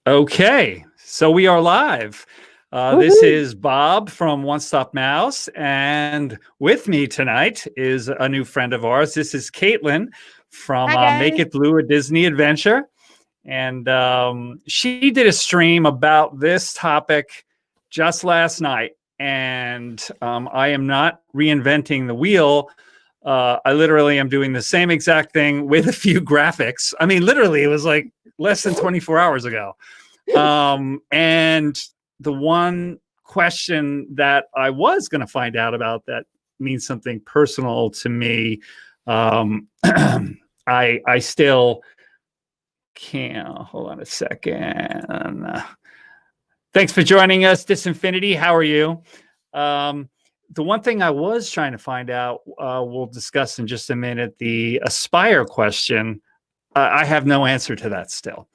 Okay, so we are live. This Woohoo! is Bob from One Stop Mouse, and with me tonight is a new friend of ours. This is Caitlin from Hi Make guys. It Blue, a Disney adventure. And she did a stream about this topic just last night. And I am not reinventing the wheel. I literally am doing the same exact thing with a few graphics. I mean, literally, it was like less than 24 hours ago. And the one question that I was going to find out about that means something personal to me. I still can't. Hold on a second. Thanks for joining us, Disinfinity. How are you? The one thing I was trying to find out, we'll discuss in just a minute, the Aspire question. I have no answer to that still.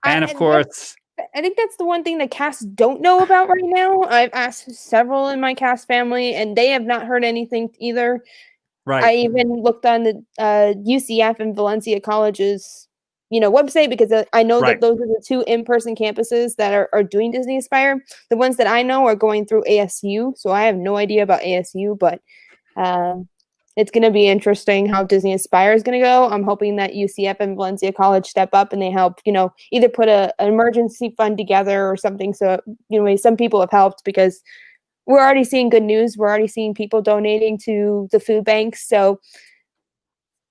And of course, I think that's the one thing that casts don't know about right now. I've asked several in my cast family, and they have not heard anything either. right. I even looked on the UCF and Valencia College's, website because I know Right. that those are the two in-person campuses that are doing Disney Aspire. The ones that I know are going through ASU, so I have no idea about ASU, but it's going to be interesting how Disney Aspire is going to go. I'm hoping that UCF and Valencia College step up and they help, either put an emergency fund together or something. So, some people have helped because we're already seeing good news. We're already seeing people donating to the food banks. So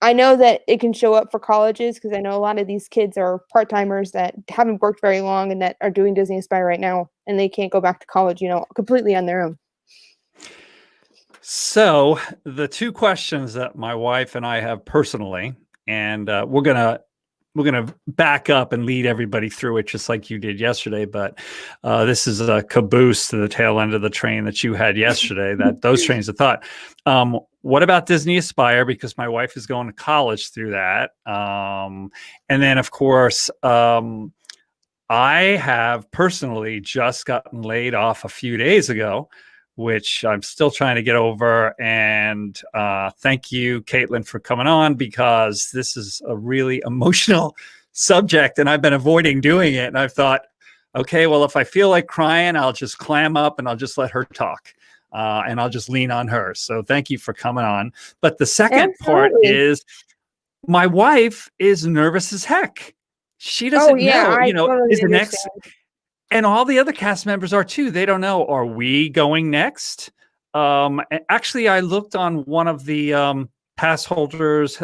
I know that it can show up for colleges because I know a lot of these kids are part-timers that haven't worked very long and that are doing Disney Aspire right now, and they can't go back to college, completely on their own. So the two questions that my wife and I have personally, and we're gonna back up and lead everybody through it just like you did yesterday. But this is a caboose to the tail end of the train that you had yesterday. That those trains of thought. What about Disney Aspire? Because my wife is going to college through that, and then of course. I have personally just gotten laid off a few days ago, which I'm still trying to get over. And thank you, Caitlin, for coming on, because this is a really emotional subject and I've been avoiding doing it. And I've thought, okay, well, if I feel like crying, I'll just clam up and I'll just let her talk. And I'll just lean on her. So thank you for coming on. But the second part is my wife is nervous as heck. She doesn't know, I totally is the next, understand. and all the other cast members are too. They don't know. Are we going next? Actually, I looked on one of the pass holders,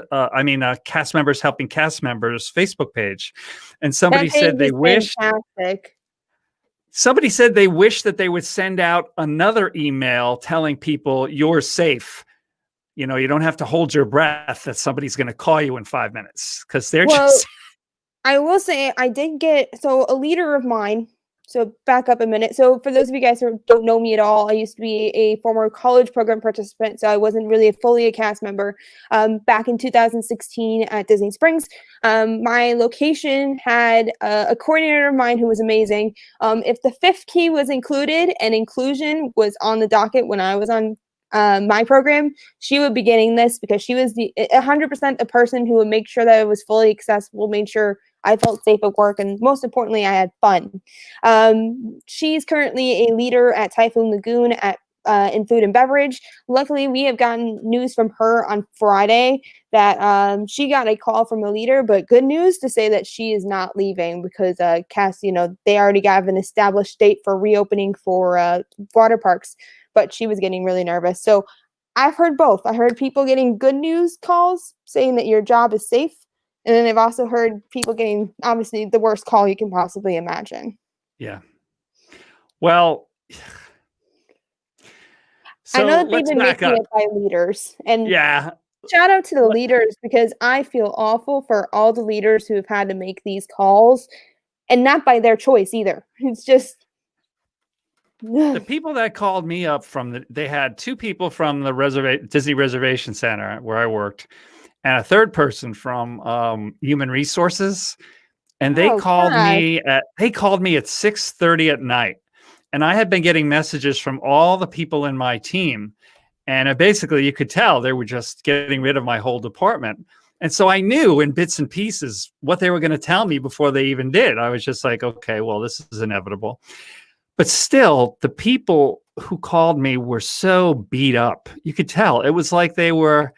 cast members helping cast members Facebook page, and somebody said they wish. Fantastic. Somebody said they wish that they would send out another email telling people you're safe. You don't have to hold your breath that somebody's going to call you in 5 minutes because they're just. I will say I did get a leader of mine. So back up a minute. So for those of you guys who don't know me at all, I used to be a former college program participant. So I wasn't really fully a cast member. Back in 2016 at Disney Springs, my location had a coordinator of mine who was amazing. If the fifth key was included and inclusion was on the docket when I was on my program, she would be getting this because she was 100% the person who would make sure that it was fully accessible, made sure I felt safe at work, and most importantly, I had fun. She's currently a leader at Typhoon Lagoon in food and beverage. Luckily, we have gotten news from her on Friday that she got a call from a leader, but good news to say that she is not leaving because Cass, they already have an established date for reopening for water parks, but she was getting really nervous. So I've heard both. I heard people getting good news calls saying that your job is safe. And then I've also heard people getting, obviously, the worst call you can possibly imagine. Yeah. Well, I know that they've let's been back making up. it by leaders. And Yeah. shout out to the leaders because I feel awful for all the leaders who have had to make these calls and not by their choice either. It's just. The people that called me up they had two people from the Disney Reservation Center where I worked and a third person from Human Resources. And they called me at 6:30 at night. And I had been getting messages from all the people in my team. And basically you could tell they were just getting rid of my whole department. And so I knew in bits and pieces what they were going to tell me before they even did. I was just like, okay, well, this is inevitable. But still, the people who called me were so beat up. You could tell. It was like they were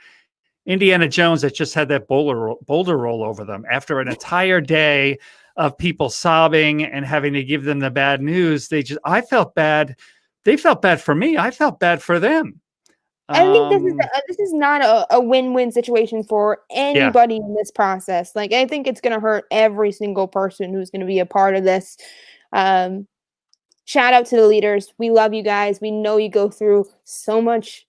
Indiana Jones that just had that boulder roll over them after an entire day of people sobbing and having to give them the bad news. I felt bad. They felt bad for me. I felt bad for them. I think this is not a win-win situation for anybody in this process. Like, I think it's going to hurt every single person who's going to be a part of this. Shout out to the leaders. We love you guys. We know you go through so much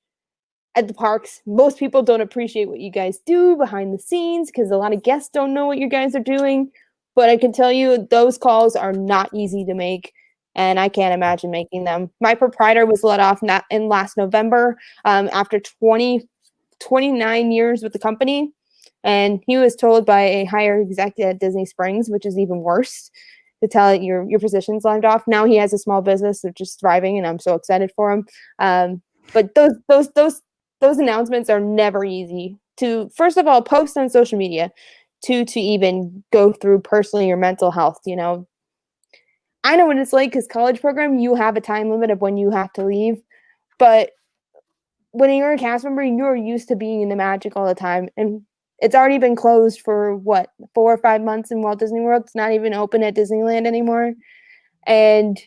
at the parks. Most people don't appreciate what you guys do behind the scenes because a lot of guests don't know what you guys are doing. But I can tell you those calls are not easy to make, and I can't imagine making them. My proprietor was let off in last November after 29 years with the company, and he was told by a higher executive at Disney Springs, which is even worse, to tell it your position's lined off. Now he has a small business which is thriving, and I'm so excited for him. But those announcements are never easy to, first of all, post on social media, to even go through personally your mental health. You know, I know what it's like because college program, you have a time limit of when you have to leave, but when you're a cast member, you're used to being in the Magic all the time, and it's already been closed for what, 4 or 5 months in Walt Disney World. It's not even open at Disneyland anymore, and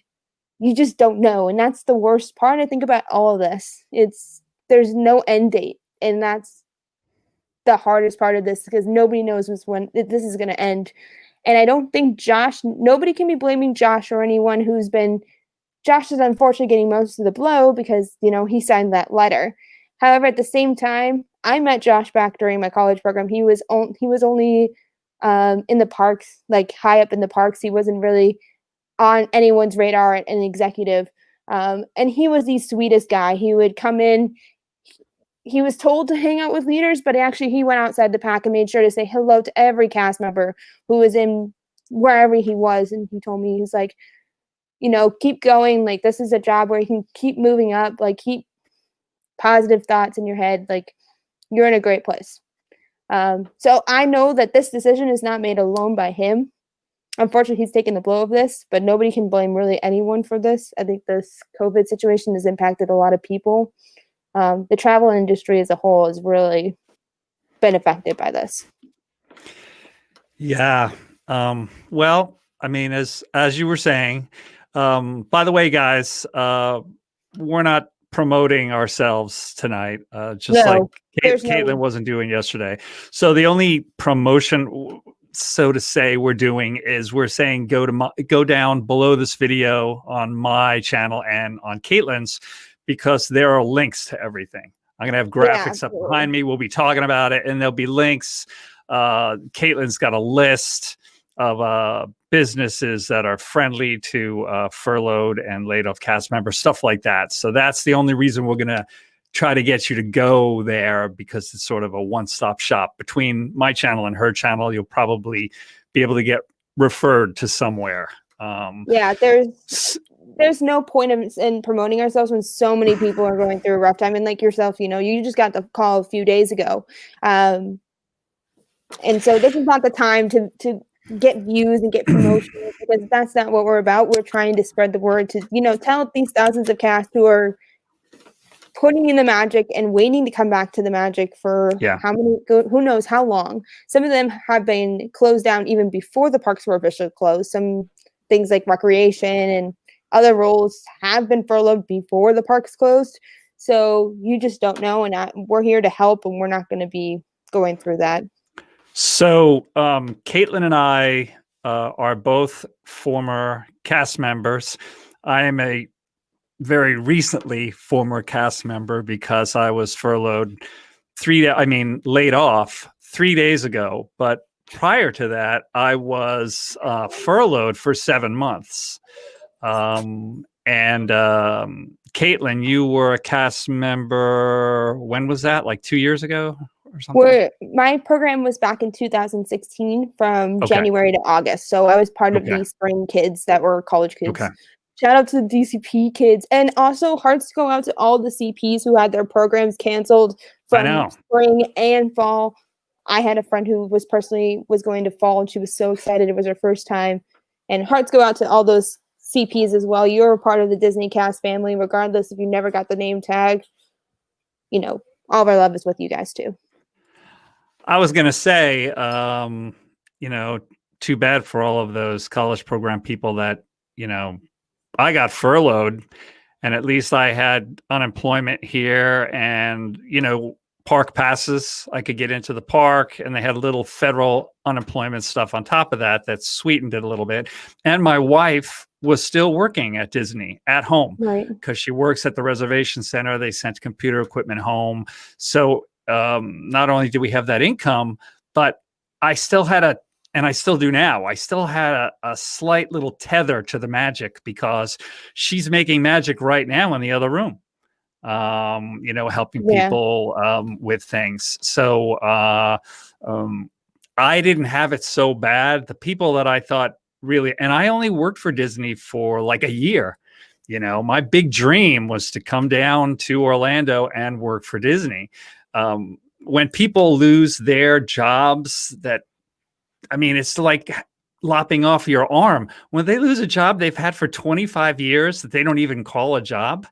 you just don't know. And that's the worst part, I think, about all of this. There's no end date, and that's the hardest part of this because nobody knows when this is going to end. And I don't think nobody can be blaming Josh or anyone who's been. Josh is unfortunately getting most of the blow because, you know, he signed that letter. However, at the same time, I met Josh back during my college program. He was only in the parks, like high up in the parks. He wasn't really on anyone's radar and an executive. And he was the sweetest guy. He would come in. He was told to hang out with leaders, but actually he went outside the pack and made sure to say hello to every cast member who was in wherever he was. And he told me, he's like, you know, keep going. Like, this is a job where you can keep moving up, like keep positive thoughts in your head. Like, you're in a great place. So I know that this decision is not made alone by him. Unfortunately, he's taken the blow of this, but nobody can blame really anyone for this. I think this COVID situation has impacted a lot of people. The travel industry as a whole has really been affected by this. Yeah. Well, I mean, as you were saying, by the way, guys, we're not promoting ourselves tonight, just like Caitlin wasn't doing yesterday. So the only promotion, so to say, we're doing is we're saying go down below this video on my channel and on Caitlin's, because there are links to everything. I'm going to have graphics up behind me. We'll be talking about it, and there'll be links. Caitlin's got a list of businesses that are friendly to furloughed and laid off cast members, stuff like that. So that's the only reason we're going to try to get you to go there, because it's sort of a one-stop shop. Between my channel and her channel, you'll probably be able to get referred to somewhere. There's no point in promoting ourselves when so many people are going through a rough time. And like yourself, you know, you just got the call a few days ago. And so this is not the time to get views and get promotion, because that's not what we're about. We're trying to spread the word to, you know, tell these thousands of cast who are putting in the Magic and waiting to come back to the Magic for who knows how long. Some of them have been closed down even before the parks were officially closed. Some things like recreation and other roles have been furloughed before the parks closed. So you just don't know. And we're here to help, and we're not going to be going through that. So Caitlin and I are both former cast members. I am a very recently former cast member because I was furloughed laid off 3 days ago. But prior to that, I was furloughed for 7 months. And Caitlin, you were a cast member. When was that? Like 2 years ago or something? My program was back in 2016 from January to August. So I was part of the spring kids that were college kids. Okay. Shout out to the DCP kids. And also hearts go out to all the CPs who had their programs canceled from spring and fall. I had a friend who was going to fall, and she was so excited. It was her first time. And hearts go out to all those CPs as well. You're a part of the Disney cast family, regardless if you never got the name tag. You know, all of our love is with you guys too. I was going to say, you know, too bad for all of those college program people that, you know, I got furloughed and at least I had unemployment here and, you know, park passes. I could get into the park and they had little federal unemployment stuff on top of that that sweetened it a little bit. And my wife was still working at Disney at home because she works at the reservation center. They sent computer equipment home. So not only did we have that income, but I still had and I still do now, I still had a slight little tether to the magic because she's making magic right now in the other room, you know, helping people with things. So I didn't have it so bad. The people that I thought really, and I only worked for Disney for like a year. You know, my big dream was to come down to Orlando and work for Disney. When people lose their jobs I mean, it's like lopping off your arm. When they lose a job they've had for 25 years that they don't even call a job,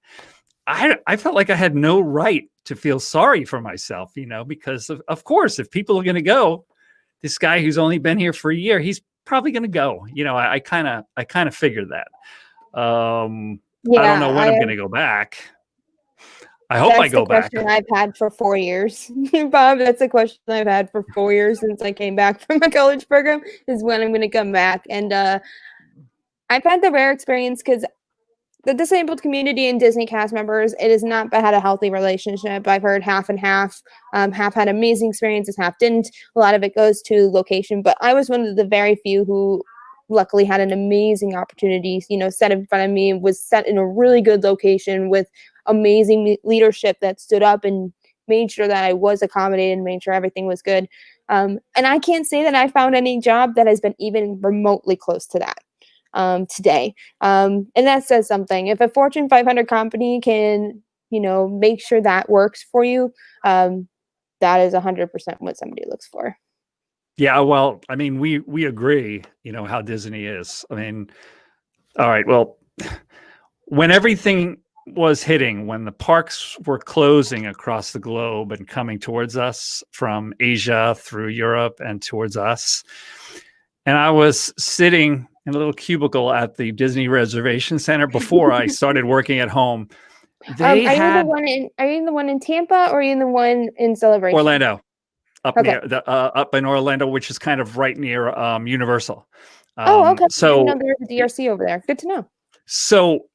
I felt like I had no right to feel sorry for myself, you know, because of course, if people are going to go, this guy who's only been here for a year, he's probably going to go. You know, I kind of figured that. I don't know when I'm going to go back. I hope I go back. That's the question I've had for 4 years, Bob. That's a question I've had for 4 years since I came back from a college program is when I'm going to come back. And I've had the rare experience because the disabled community and Disney cast members, it has not had a healthy relationship. I've heard half and half. Half had amazing experiences, half didn't. A lot of it goes to location. But I was one of the very few who luckily had an amazing opportunity, you know, set in front of me, was set in a really good location with amazing leadership that stood up and made sure that I was accommodated and made sure everything was good. And I can't say that I found any job that has been even remotely close to that today. And that says something. If a Fortune 500 company can, you know, make sure that works for you, that is 100% what somebody looks for. Yeah, well, I mean, we agree, you know, how Disney is. I mean, all right, well, when everything was hitting, when the parks were closing across the globe and coming towards us from Asia through Europe and towards us, and I was sitting in a little cubicle at the Disney Reservation Center before I started working at home. Are you the one in Tampa or are you the one in Celebration? Orlando. Up in Orlando, which is kind of right near Universal. Okay. So I know there's a DRC over there. Good to know. So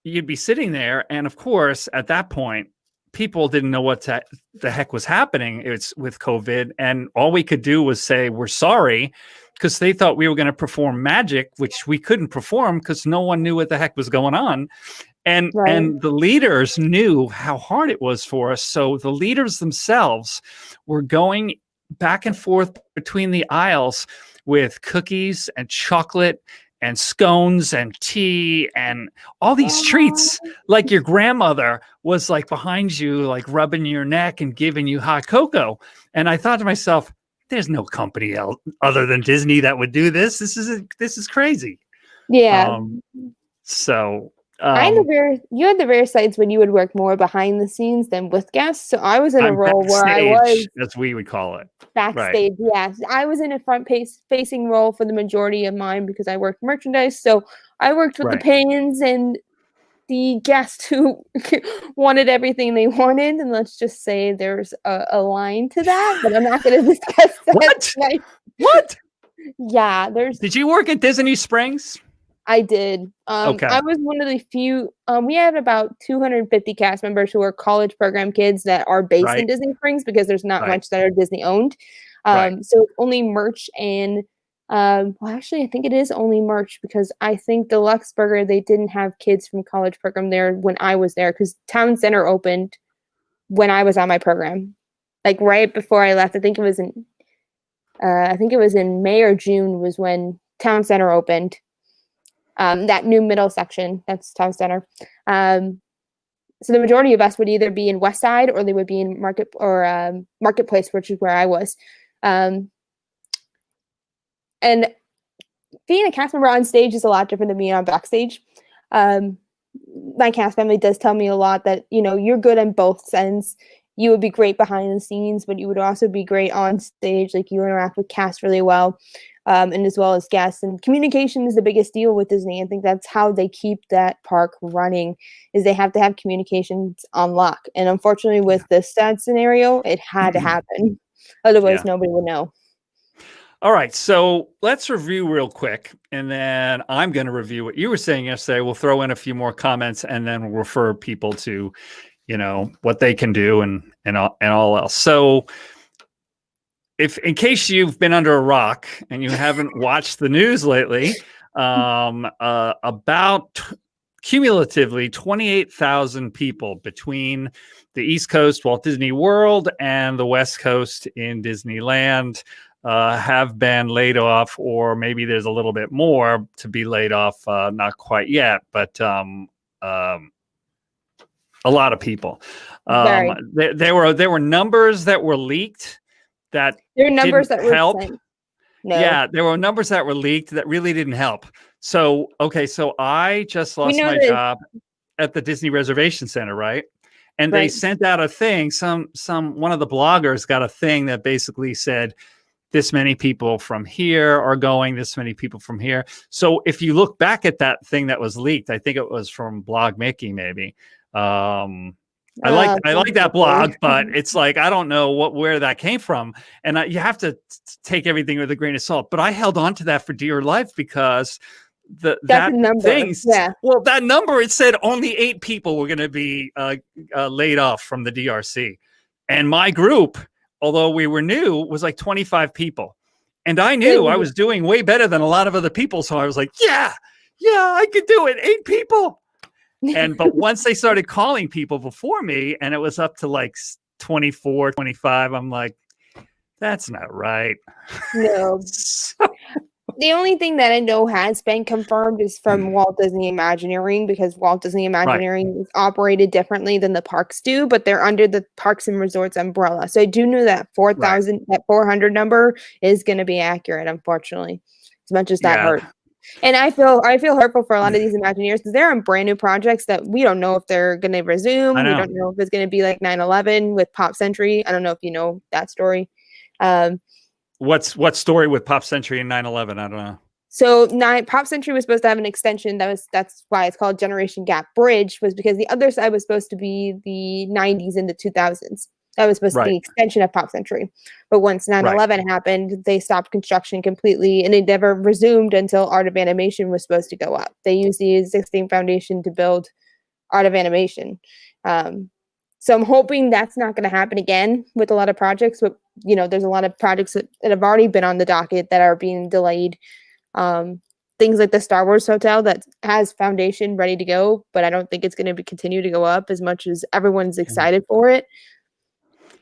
you'd be sitting there, and of course, at that point, people didn't know what the heck was happening. It's with COVID, and all we could do was say we're sorry, because they thought we were going to perform magic, which we couldn't perform because no one knew what the heck was going on. And the leaders knew how hard it was for us. So the leaders themselves were going back and forth between the aisles with cookies and chocolate and scones and tea and all these treats. Like your grandmother was like behind you, like rubbing your neck and giving you hot cocoa. And I thought to myself, there's no company else other than Disney that would do this. This is crazy. Yeah. You had the rare sites when you would work more behind the scenes than with guests. So I was in a role where I was, as we would call it, backstage. Right. Yes, I was in a facing role for the majority of mine because I worked merchandise. So I worked with the pans and the guests who wanted everything they wanted. And let's just say there's a line to that, but I'm not going to discuss that. What? Yeah, Did you work at Disney Springs? I did. Okay. I was one of the few. We had about 250 cast members who are college program kids that are based in Disney Springs because there's not much that are Disney owned. So only merch and well, actually, I think it is only merch because I think the Luxburger, they didn't have kids from college program there when I was there because Town Center opened when I was on my program, like right before I left. I think it was in May or June was when Town Center opened. That new middle section, that's Town Center. So the majority of us would either be in West Side or they would be in Marketplace, which is where I was. And being a cast member on stage is a lot different than being on backstage. My cast family does tell me a lot that, you're good on both ends. You would be great behind the scenes, but you would also be great on stage. Like, you interact with cast really well, and as well as guests. And communication is the biggest deal with Disney. I think that's how they keep that park running, is they have to have communications on lock. And unfortunately, with this sad scenario, it had to happen. Otherwise, nobody would know. All right, so let's review real quick, and then I'm going to review what you were saying yesterday. We'll throw in a few more comments, and then we'll refer people to, what they can do and all else. So, if in case you've been under a rock and you haven't watched the news lately, about cumulatively 28,000 people between the East Coast, Walt Disney World, and the West Coast in Disneyland have been laid off, or maybe there's a little bit more to be laid off. Not quite yet, but a lot of people. There were numbers that were leaked that there were numbers that were help. sent. No. Yeah, there were numbers that were leaked that really didn't help. So I just lost my job at the Disney Reservation Center, right? And they sent out a thing. One of the bloggers got a thing that basically said, this many people from here are going, this many people from here. So if you look back at that thing that was leaked, I think it was from Blog Mickey, maybe. I like that blog, but it's like, I don't know where that came from. And you have to take everything with a grain of salt. But I held on to that for dear life because that number. Well, that number, it said only 8 people were going to be laid off from the DRC. And my group, although we were new, was like 25 people. And I knew I was doing way better than a lot of other people. So I was like, yeah, I could do it. 8 people. But once they started calling people before me, and it was up to like 24, 25, I'm like, that's not right. No. The only thing that I know has been confirmed is from Walt Disney Imagineering, because Walt Disney Imagineering is operated differently than the parks do, but they're under the Parks and Resorts umbrella. So I do know that 4,000, that 400 number is going to be accurate, unfortunately, as much as that hurts. And I feel hurtful for a lot of these Imagineers, because they're on brand new projects that we don't know if they're going to resume. We don't know if it's going to be like 9/11 with Pop Century. I don't know if you know that story. What story with Pop Century and 9/11? I don't know. So Pop Century was supposed to have an extension. That's why it's called Generation Gap Bridge, was because the other side was supposed to be the 90s and the 2000s. That was supposed to be an extension of Pop Century. But once 9/11 happened, they stopped construction completely, and it never resumed until Art of Animation was supposed to go up. They used the existing foundation to build Art of Animation. So I'm hoping that's not going to happen again with a lot of projects. But, there's a lot of projects that have already been on the docket that are being delayed. Things like the Star Wars Hotel that has foundation ready to go, but I don't think it's going to continue to go up as much as everyone's excited for it.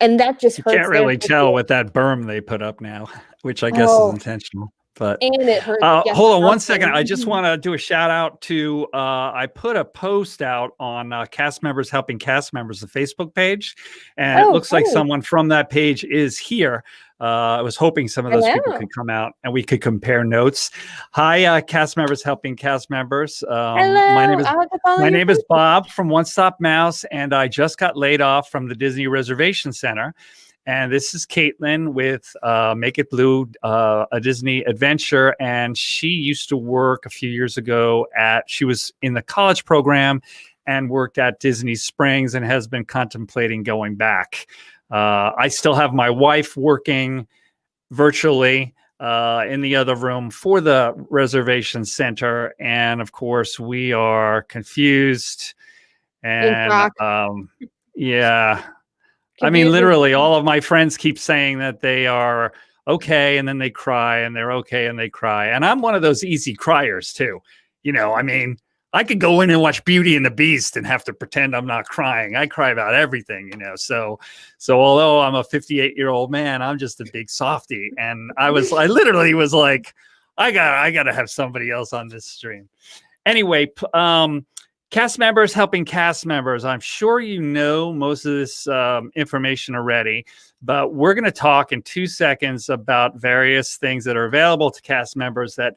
And that just hurts. You can't really tell with that berm they put up now, which I guess is intentional. But and it hurts. Hold on 1 second. I just want to do a shout out to, I put a post out on Cast Members Helping Cast Members, the Facebook page. And it looks like someone from that page is here. I was hoping some of those people could come out and we could compare notes. Hi, Cast Members Helping Cast Members. Hello. My name is Bob from One Stop Mouse, and I just got laid off from the Disney Reservation Center. And this is Caitlin with Make It Blue, a Disney adventure. And she used to work a few years ago she was in the college program and worked at Disney Springs and has been contemplating going back. I still have my wife working virtually in the other room for the reservation center. And of course, we are confused. And I mean, literally, all of my friends keep saying that they are okay, and then they cry, and they're okay, and they cry. And I'm one of those easy criers, too. I mean, I could go in and watch Beauty and the Beast and have to pretend I'm not crying. I cry about everything, So although I'm a 58-year-old man, I'm just a big softie. And I literally was like, I gotta have somebody else on this stream. Anyway, Cast members helping cast members. I'm sure you know most of this information already, but we're going to talk in 2 seconds about various things that are available to cast members that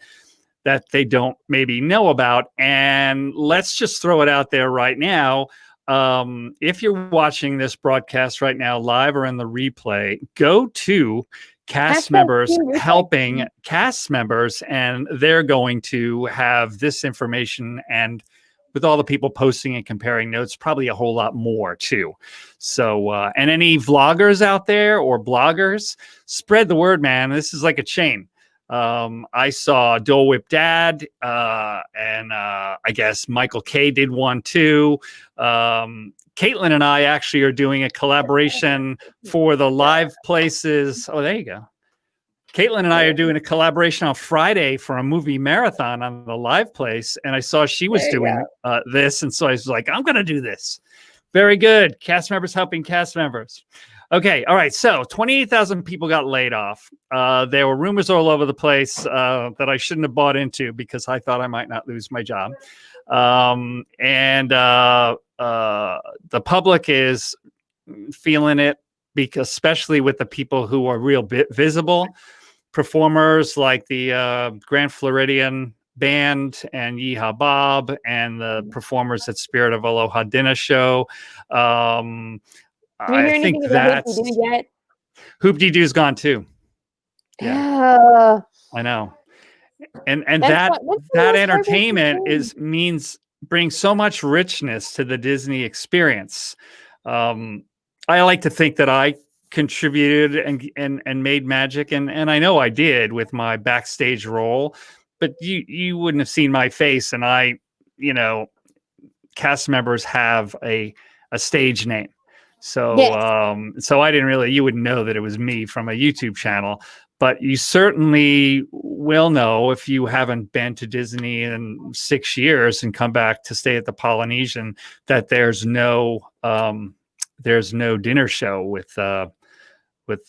they don't maybe know about. And let's just throw it out there right now. If you're watching this broadcast right now, live or in the replay, go to cast members helping cast members, and they're going to have this information, and with all the people posting and comparing notes, probably a whole lot more too. So, and any vloggers out there or bloggers, spread the word, man. This is like a chain. I saw Dole Whip Dad, and I guess Michael K did one too. Caitlin and I actually are doing a collaboration for the live places. Oh, there you go. Caitlin and I are doing a collaboration on Friday for a movie marathon on the live place. And I saw she was doing this. And so I was like, I'm going to do this. Very good. Cast members helping cast members. Okay. All right. So 28,000 people got laid off. There were rumors all over the place that I shouldn't have bought into because I thought I might not lose my job. The public is feeling it, because especially with the people who are real visible performers like the Grand Floridian Band and Yeehaw Bob and the performers at Spirit of Aloha Dinner Show. I think that Hoop-Dee-Doo's gone too. Yeah, I know. And that entertainment brings so much richness to the Disney experience. I like to think that I contributed and made magic, and I know I did with my backstage role, but you wouldn't have seen my face. And cast members have a stage name. So, yes. So I didn't really, you wouldn't know that it was me from a YouTube channel, but you certainly will know if you haven't been to Disney in 6 years and come back to stay at the Polynesian, that there's no dinner show with what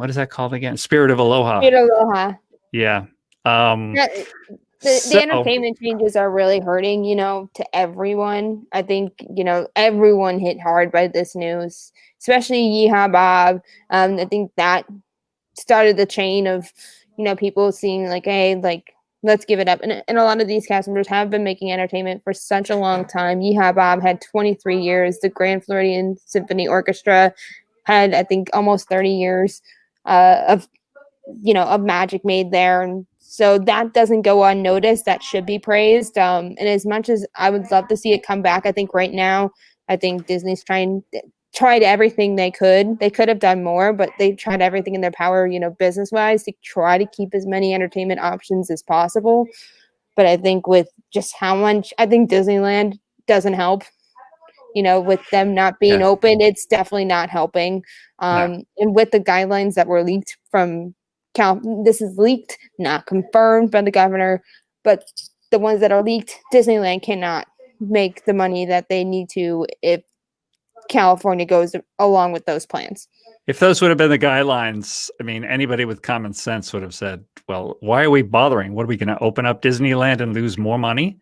is that called again? Spirit of Aloha. Spirit of Aloha. Yeah. The entertainment changes are really hurting, to everyone. I think, everyone hit hard by this news, especially Yeehaw Bob. I think that started the chain of, people seeing like, hey, like, let's give it up. And a lot of these cast members have been making entertainment for such a long time. Yeehaw Bob had 23 years. The Grand Floridian Symphony Orchestra had, I think, almost 30 years of magic made there. And so that doesn't go unnoticed. That should be praised. And as much as I would love to see it come back, I think right now, Disney's tried everything they could. They could have done more, but they tried everything in their power, business-wise, to try to keep as many entertainment options as possible. But I think with just how much, I think Disneyland doesn't help. With them not being open, it's definitely not helping. And with the guidelines that were leaked from this is leaked, not confirmed by the governor, but the ones that are leaked, Disneyland cannot make the money that they need to if California goes along with those plans. If those would have been the guidelines, I mean, anybody with common sense would have said, well, why are we bothering? What are we going to open up Disneyland and lose more money?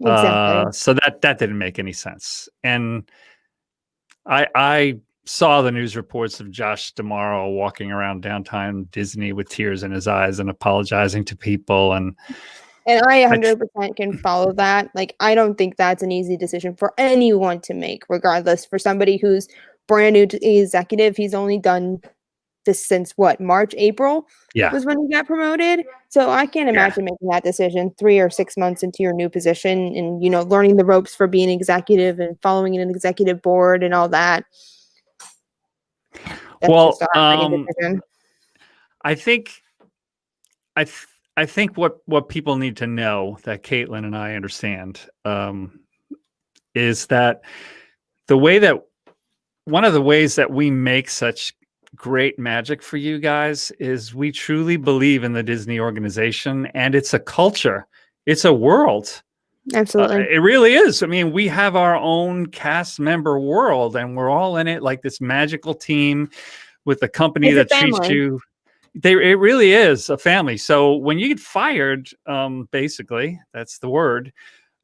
Exactly. So that didn't make any sense. And I saw the news reports of Josh D'Amaro walking around downtown Disney with tears in his eyes and apologizing to people. And I 100% can follow that. Like, I don't think that's an easy decision for anyone to make, regardless. For somebody who's brand new to executive, he's only done this since March, April was when he got promoted. So I can't imagine making that decision 3 or 6 months into your new position and, learning the ropes for being executive and following an executive board and all that. That's I think what people need to know, that Caitlin and I understand, is that one of the ways that we make such great magic for you guys is we truly believe in the Disney organization, and it's a culture. It's a world. Absolutely. It really is. I mean, we have our own cast member world, and we're all in it like this magical team with a company that treats you. It really is a family. So when you get fired, basically, that's the word.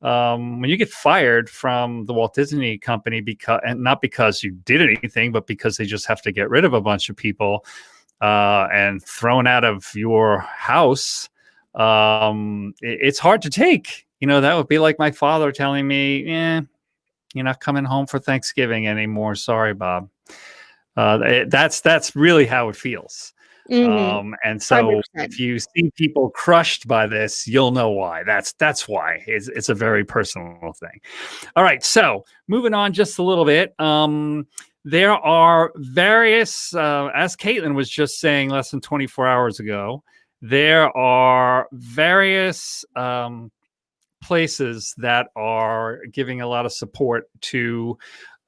when you get fired from the Walt Disney Company, and not because you did anything, but because they just have to get rid of a bunch of people and thrown out of your house, it's hard to take. That would be like my father telling me, you're not coming home for Thanksgiving anymore. Sorry, Bob. That's really how it feels. And so 100%. if you see people crushed by this, you'll know why. That's why. It's a very personal thing. All right. So moving on just a little bit. There are various, as Caitlin was just saying less than 24 hours ago, there are various places that are giving a lot of support to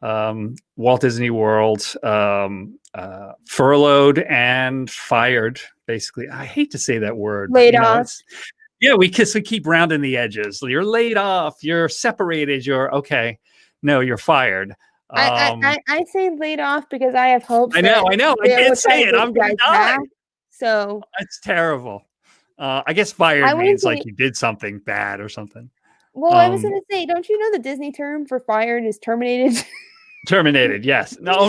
Walt Disney World, furloughed and fired. Basically, I hate to say that word. Laid off. We keep rounding the edges. You're laid off. You're separated. You're okay. No, you're fired. I say laid off because I have hopes. I know. I can't say it. I'm going to die. So that's terrible. I guess fired means like you did something bad or something. Well, I was going to say, don't you know the Disney term for fired is terminated? Terminated, yes. No.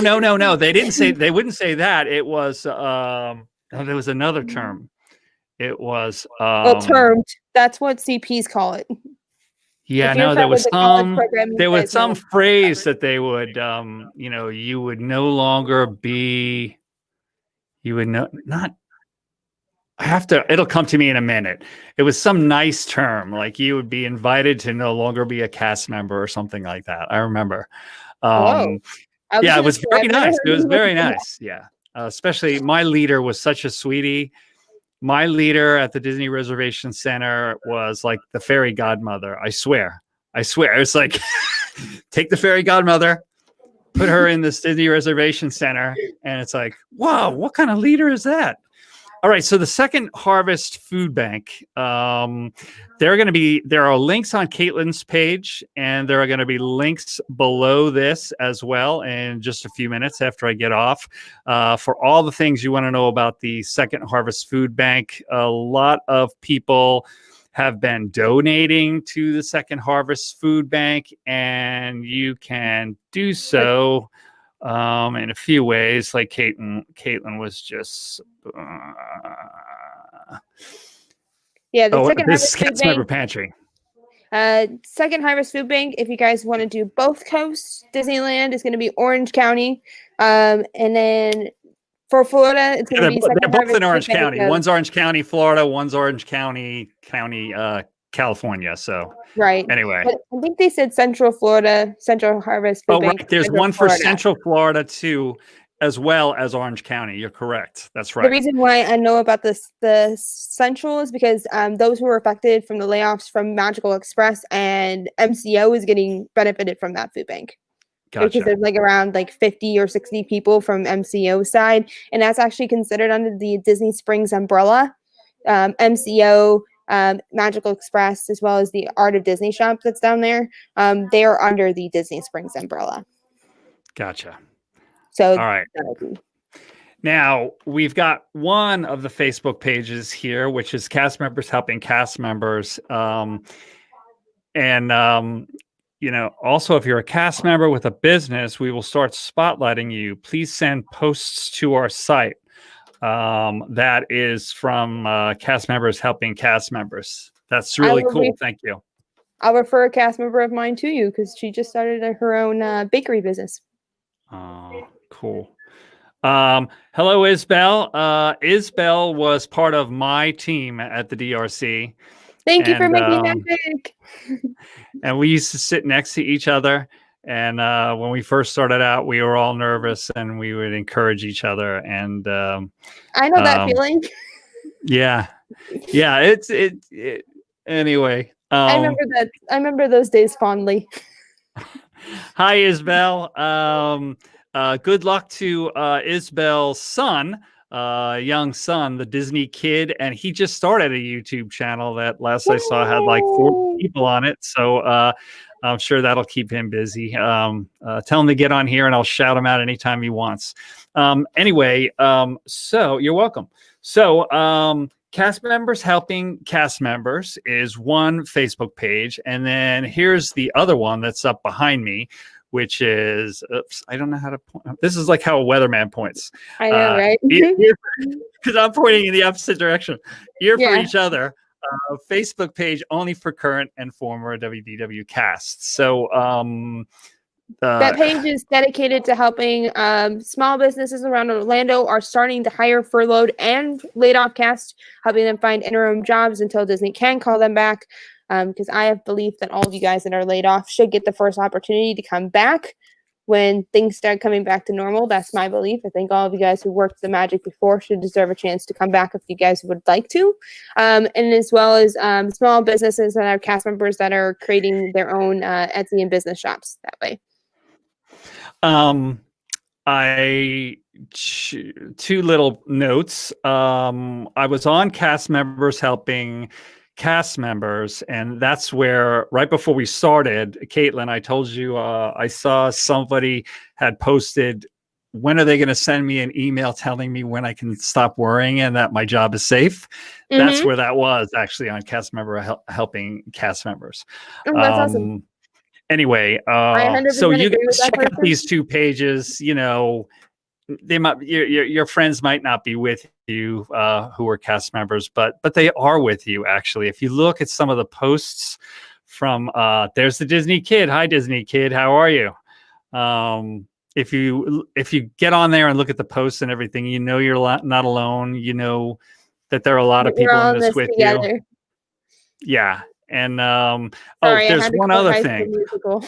They didn't say. They wouldn't say that. It was. There was another term. It was. Termed. That's what CPs call it. Yeah, no. There was some phrase that they would. You would no longer be. You would not. It'll come to me in a minute. It was some nice term, like you would be invited to no longer be a cast member or something like that. I remember. It was very nice. It was very nice. Yeah. Especially my leader was such a sweetie. My leader at the Disney Reservation Center was like the fairy godmother. I swear. It's like, take the fairy godmother, put her in this Disney Reservation Center. And it's like, wow, what kind of leader is that? All right, so the Second Harvest Food Bank, there are links on Caitlin's page, and there are going to be links below this as well in just a few minutes after I get off for all the things you want to know about the Second Harvest Food Bank. A lot of people have been donating to the Second Harvest Food Bank, and you can do so in a few ways, like Caitlin was just Second Harvest Member Pantry. Second Harvest Food Bank, if you guys want to do both coasts, Disneyland is going to be Orange County, and then for Florida it's going to be they're both in Orange County. One's Orange County, Florida. One's Orange County, California. So right. Anyway, but I think they said Central Florida, Central Harvest Food Bank. Right. There's one for Central Florida too, as well as Orange County. You're correct. That's right. The reason why I know about the Central is because those who were affected from the layoffs from Magical Express and MCO is getting benefited from that food bank. Gotcha. Because there's like around 50 or 60 people from MCO side, and that's actually considered under the Disney Springs umbrella. MCO, Magical Express, as well as the Art of Disney shop that's down there. They are under the Disney Springs umbrella. Gotcha. So, all right. Now, we've got one of the Facebook pages here, which is Cast Members Helping Cast Members. Also, if you're a cast member with a business, we will start spotlighting you. Please send posts to our site. That is from Cast Members Helping Cast Members. That's really cool. Thank you. I'll refer a cast member of mine to you because she just started her own bakery business. Oh, cool. Hello, Isbel. Isbel was part of my team at the DRC. Thank you for making that big. And we used to sit next to each other. And when we first started out, we were all nervous, and we would encourage each other. And I know that feeling. Yeah. Anyway. I remember those days fondly. Hi, Isbel. Good luck to Isbel's son, young son, the Disney kid, and he just started a YouTube channel that last I saw had like 4 people on it. So I'm sure that'll keep him busy. Tell him to get on here, and I'll shout him out anytime he wants. So you're welcome. So Cast members helping cast members is one Facebook page. And then here's the other one that's up behind me, which is, oops, I don't know how to point. This is like how a weatherman points. I know, right? Because I'm pointing in the opposite direction. Ear for Yeah. each other. Facebook page only for current and former WDW casts. So That page is dedicated to helping small businesses around Orlando are starting to hire furloughed and laid off cast, helping them find interim jobs until Disney can call them back. Because I have belief that all of you guys that are laid off should get the first opportunity to come back when things start coming back to normal. That's my belief. I think all of you guys who worked the magic before should deserve a chance to come back if you guys would like to. And as well as small businesses that are cast members that are creating their own Etsy and business shops that way. Two little notes. I was on cast members helping cast members, and that's where right before we started, Caitlin, I told you I saw somebody had posted, when are they going to send me an email telling me when I can stop worrying and that my job is safe? That's where that was, actually, on cast member helping cast members. Oh, that's awesome. Anyway, so you guys check out these two pages. You know, they might, your friends might not be with you who are cast members, but they are with you, actually. If you look at some of the posts from there's the Disney Kid. Hi, Disney Kid. How are you? If you get on there and look at the posts and everything, you know you're not alone. You know that there are a lot of people in this with you. Yeah. And there's one other thing.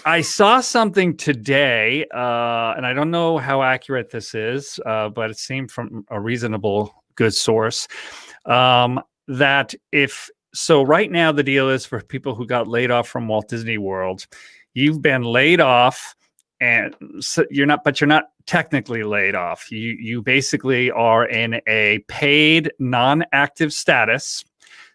I saw something today, and I don't know how accurate this is, but it seemed from a reasonable, good source, that right now the deal is for people who got laid off from Walt Disney World, you've been laid off, and so you're not technically laid off. You basically are in a paid non-active status.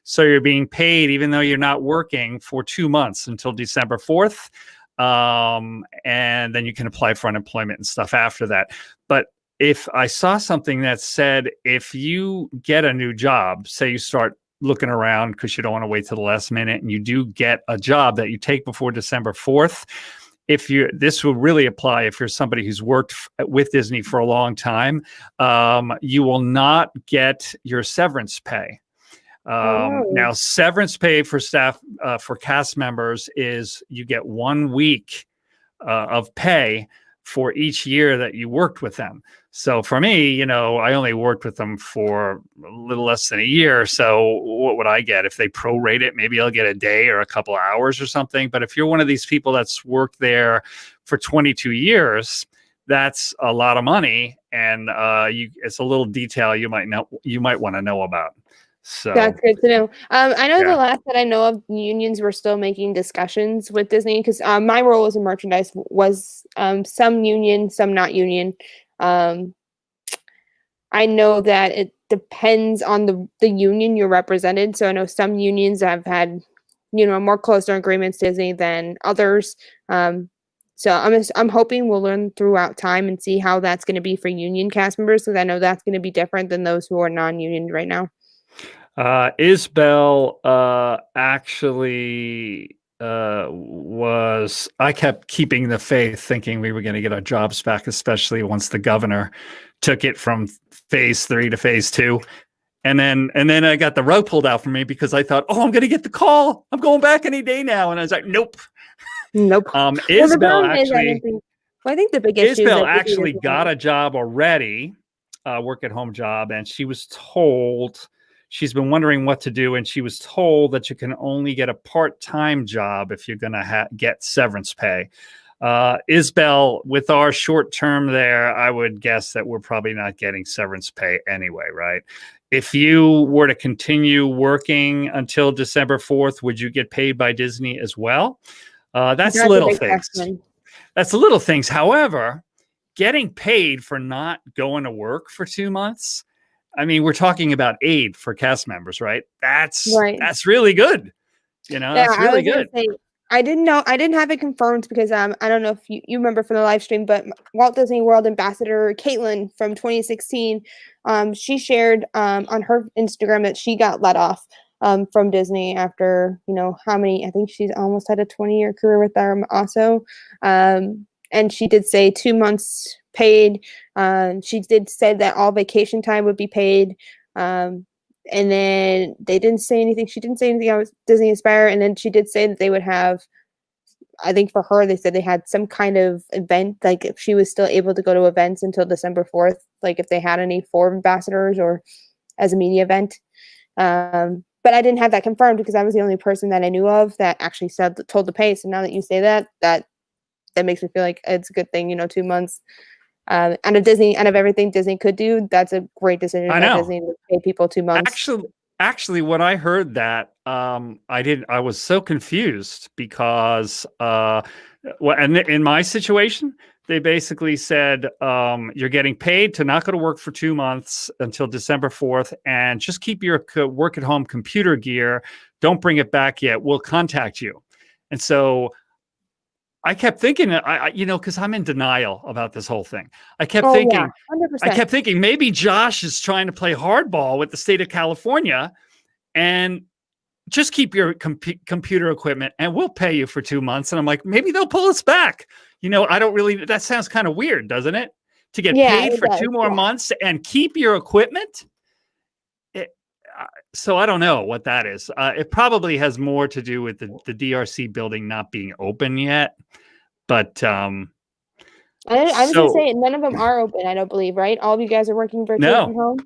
So you're being paid even though you're not working for 2 months until December 4th. And then you can apply for unemployment and stuff after that. But if I saw something that said, if you get a new job, say you start looking around because you don't want to wait till the last minute, and you do get a job that you take before December 4th, this will really apply if you're somebody who's worked with Disney for a long time, you will not get your severance pay. Now, severance pay for staff, for cast members, is you get 1 week of pay for each year that you worked with them. So for me, I only worked with them for a little less than a year. So what would I get? If they prorate it, maybe I'll get a day or a couple of hours or something. But if you're one of these people that's worked there for 22 years, that's a lot of money. And it's a little detail you might want to know about. So that's good to know. I know the last that I know of, unions were still making discussions with Disney, because my role as a merchandise was some union, some not union. I know that it depends on the union you're represented. So I know some unions have had, more closer agreements to Disney than others. So I'm hoping we'll learn throughout time and see how that's going to be for union cast members, because I know that's going to be different than those who are non-union right now. Isabel actually I kept keeping the faith, thinking we were going to get our jobs back, especially once the governor took it from phase 3 to phase 2. And then I got the rug pulled out from me, because I thought, I'm going to get the call. I'm going back any day now. And I was like, nope. Isabel actually, I think the big issue Isabel actually got a job already, work at home job. And she was told, she's been wondering what to do, and she was told that you can only get a part-time job if you're going to get severance pay. Isabel, with our short term there, I would guess that we're probably not getting severance pay anyway, right? If you were to continue working until December 4th, would you get paid by Disney as well? That's little things. That's little things. However, getting paid for not going to work for 2 months, I mean, we're talking about aid for cast members, right? That's really good. That's really good. I didn't know. I didn't have it confirmed because I don't know if you remember from the live stream, but Walt Disney World ambassador Caitlin from 2016, she shared on her Instagram that she got let off from Disney after how many? I think she's almost had a 20-year career with them also, and she did say 2 months paid. She did say that all vacation time would be paid. And then they didn't say anything. She didn't say anything about Disney Inspire. And then she did say that they would have, I think for her, they said they had some kind of event, like if she was still able to go to events until December 4th, like if they had any for ambassadors or as a media event. But I didn't have that confirmed because I was the only person that I knew of that actually told to pay. So now that you say that makes me feel like it's a good thing, 2 months. Out of everything Disney could do, that's a great decision by Disney to pay people 2 months. Actually, when I heard that, I was so confused because, and in my situation, they basically said, you're getting paid to not go to work for 2 months until December 4th, and just keep your work at home computer gear. Don't bring it back yet. We'll contact you. And so I kept thinking, because I'm in denial about this whole thing. I kept thinking maybe Josh is trying to play hardball with the state of California, and just keep your computer equipment, and we'll pay you for 2 months. And I'm like, maybe they'll pull us back. I don't really. That sounds kind of weird, doesn't it? To get paid for 2 more months and keep your equipment. So I don't know what that is. It probably has more to do with the DRC building not being open yet. But I was going to say none of them are open, I don't believe, right? All of you guys are working virtually from home?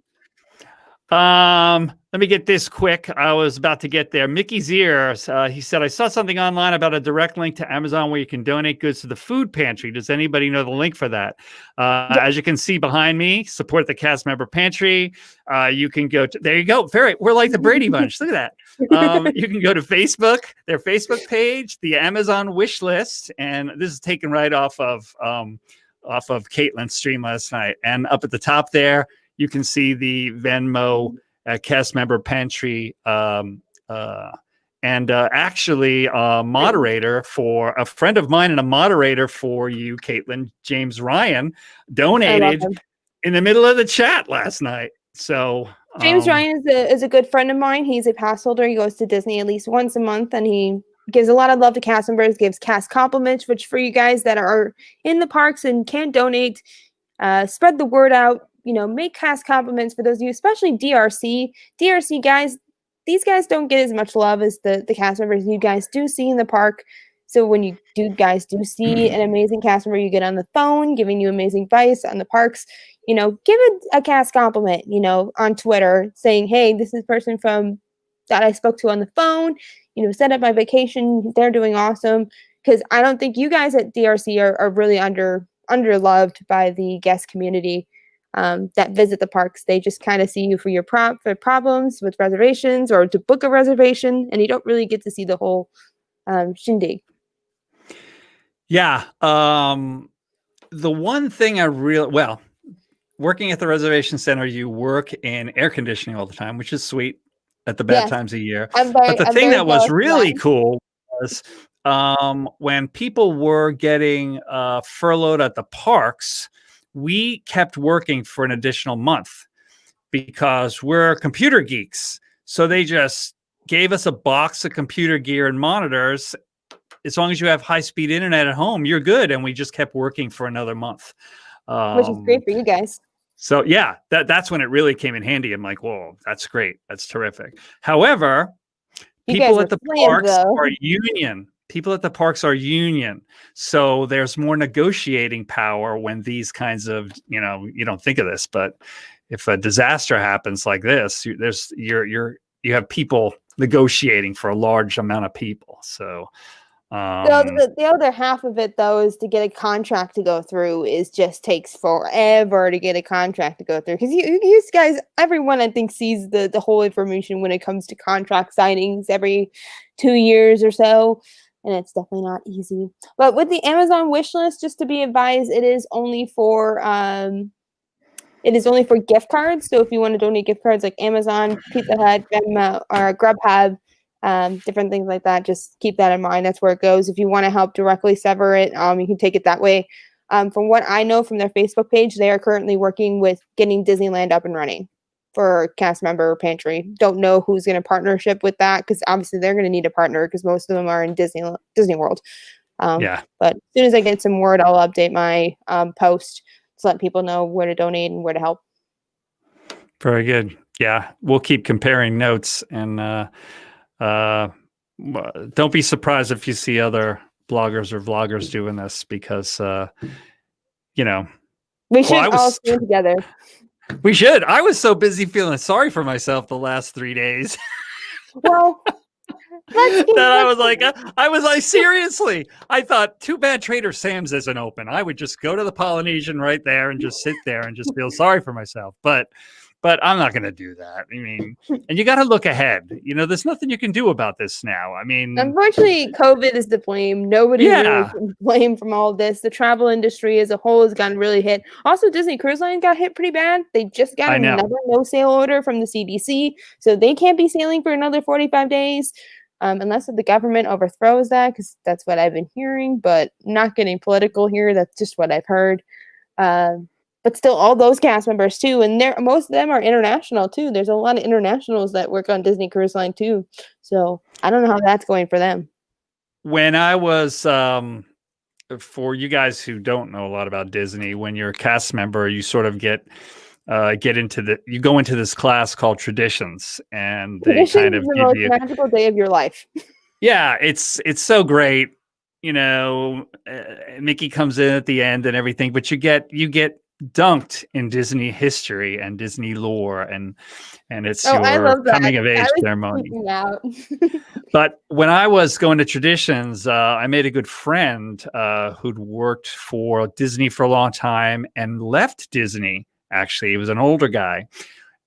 Let me get this quick. I was about to get there. Mickey's ears. He said, I saw something online about a direct link to Amazon where you can donate goods to the food pantry. Does anybody know the link for that? As you can see behind me, support the cast member pantry. You can go to, there you go. We're like the Brady Bunch. Look at that. You can go to Facebook, their Facebook page, the Amazon wish list. And this is taken right off of Caitlin's stream last night. And up at the top there, you can see the Venmo cast member pantry, and actually a moderator for a friend of mine and a moderator for you, Caitlin, James Ryan, donated in the middle of the chat last night. So James Ryan is a good friend of mine. He's a pass holder. He goes to Disney at least once a month, and he gives a lot of love to cast members, gives cast compliments, which for you guys that are in the parks and can't donate, spread the word out. Make cast compliments for those of you, especially DRC. DRC guys, these guys don't get as much love as the cast members you guys do see in the park. So when you guys do see an amazing cast member, you get on the phone giving you amazing advice on the parks, give a cast compliment, on Twitter saying, hey, this is person from that I spoke to on the phone, set up my vacation. They're doing awesome. Because I don't think you guys at DRC are really underloved by the guest community that visit the parks. They just kind of see you for for problems with reservations or to book a reservation, and you don't really get to see the whole shindig. Yeah. The one thing working at the reservation center, you work in air conditioning all the time, which is sweet at the bad times of year. But the thing that was really cool was when people were getting furloughed at the parks, we kept working for an additional month because we're computer geeks. So they just gave us a box of computer gear and monitors. As long as you have high-speed internet at home, you're good. And we just kept working for another month. Which is great for you guys. So yeah, that's when it really came in handy. I'm like, whoa, that's great. That's terrific. However, people at the parks are union. People at the parks are union. So there's more negotiating power when these kinds of, you don't think of this, but if a disaster happens like this, you have people negotiating for a large amount of people. So the other half of it though is to get a contract to go through just takes forever to get a contract to go through, because you guys, everyone I think sees the whole information when it comes to contract signings every 2 years or so, and it's definitely not easy. But with the Amazon wish list, just to be advised, it is only for gift cards. So if you want to donate gift cards like Amazon, Pizza Hut, Venmo, or Grubhub, different things like that. Just keep that in mind. That's where it goes. If you want to help directly sever it, you can take it that way. From what I know from their Facebook page, they are currently working with getting Disneyland up and running for cast member pantry. Don't know who's going to partnership with that, because obviously they're going to need a partner because most of them are in Disney World. Yeah. But as soon as I get some word, I'll update my post to let people know where to donate and where to help. Very good. Yeah, we'll keep comparing notes, and don't be surprised if you see other bloggers or vloggers doing this, because we should all stand together. We should. I was so busy feeling sorry for myself the last 3 days. Well, that I was like, seriously, I thought, too bad Trader Sam's isn't open. I would just go to the Polynesian right there and just sit there and just feel sorry for myself. But I'm not going to do that. I mean, and you got to look ahead. There's nothing you can do about this now. I mean, unfortunately, COVID is to blame. Nobody really can blame from all of this. The travel industry as a whole has gotten really hit. Also, Disney Cruise Line got hit pretty bad. They just got another no-sail order from the CDC, so they can't be sailing for another 45 days. Unless the government overthrows that, because that's what I've been hearing, but not getting political here. That's just what I've heard. But still, all those cast members too, and most of them are international too. There's a lot of internationals that work on Disney Cruise Line too. So I don't know how that's going for them. When I was, for you guys who don't know a lot about Disney, when you're a cast member, you sort of you go into this class called Traditions, and they kind of give you the most magical day of your life. Yeah, it's so great. Mickey comes in at the end and everything, but you get dunked in Disney history and Disney lore, and it's your coming of age ceremony. But when I was going to Traditions, I made a good friend who'd worked for Disney for a long time and left Disney. Actually, he was an older guy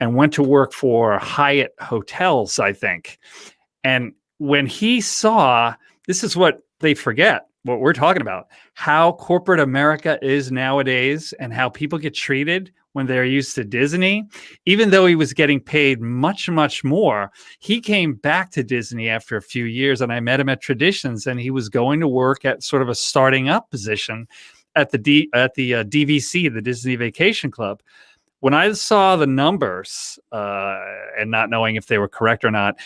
and went to work for Hyatt Hotels, I think. And when he saw, this is what they forget, what we're talking about, how corporate America is nowadays and how people get treated when they're used to Disney. Even though he was getting paid much, much more, he came back to Disney after a few years, and I met him at Traditions, and he was going to work at sort of a starting up position at the DVC, the Disney Vacation Club. When I saw the numbers and not knowing if they were correct or not,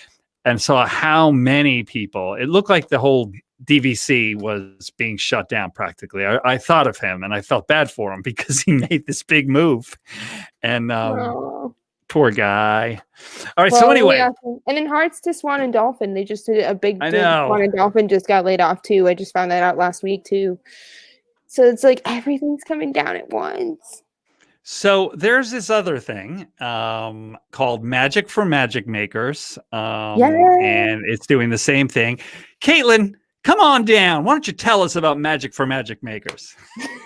and saw how many people, it looked like the whole DVC was being shut down practically. I thought of him and I felt bad for him because he made this big move. And poor guy. All right, so anyway. Yeah. And in Hearts to Swan and Dolphin, they just did a big Swan and Dolphin just got laid off too. I just found that out last week too. So it's like everything's coming down at once. So there's this other thing called Magic for Magic Makers. And it's doing the same thing. Caitlin, come on down. Why don't you tell us about Magic for Magic Makers?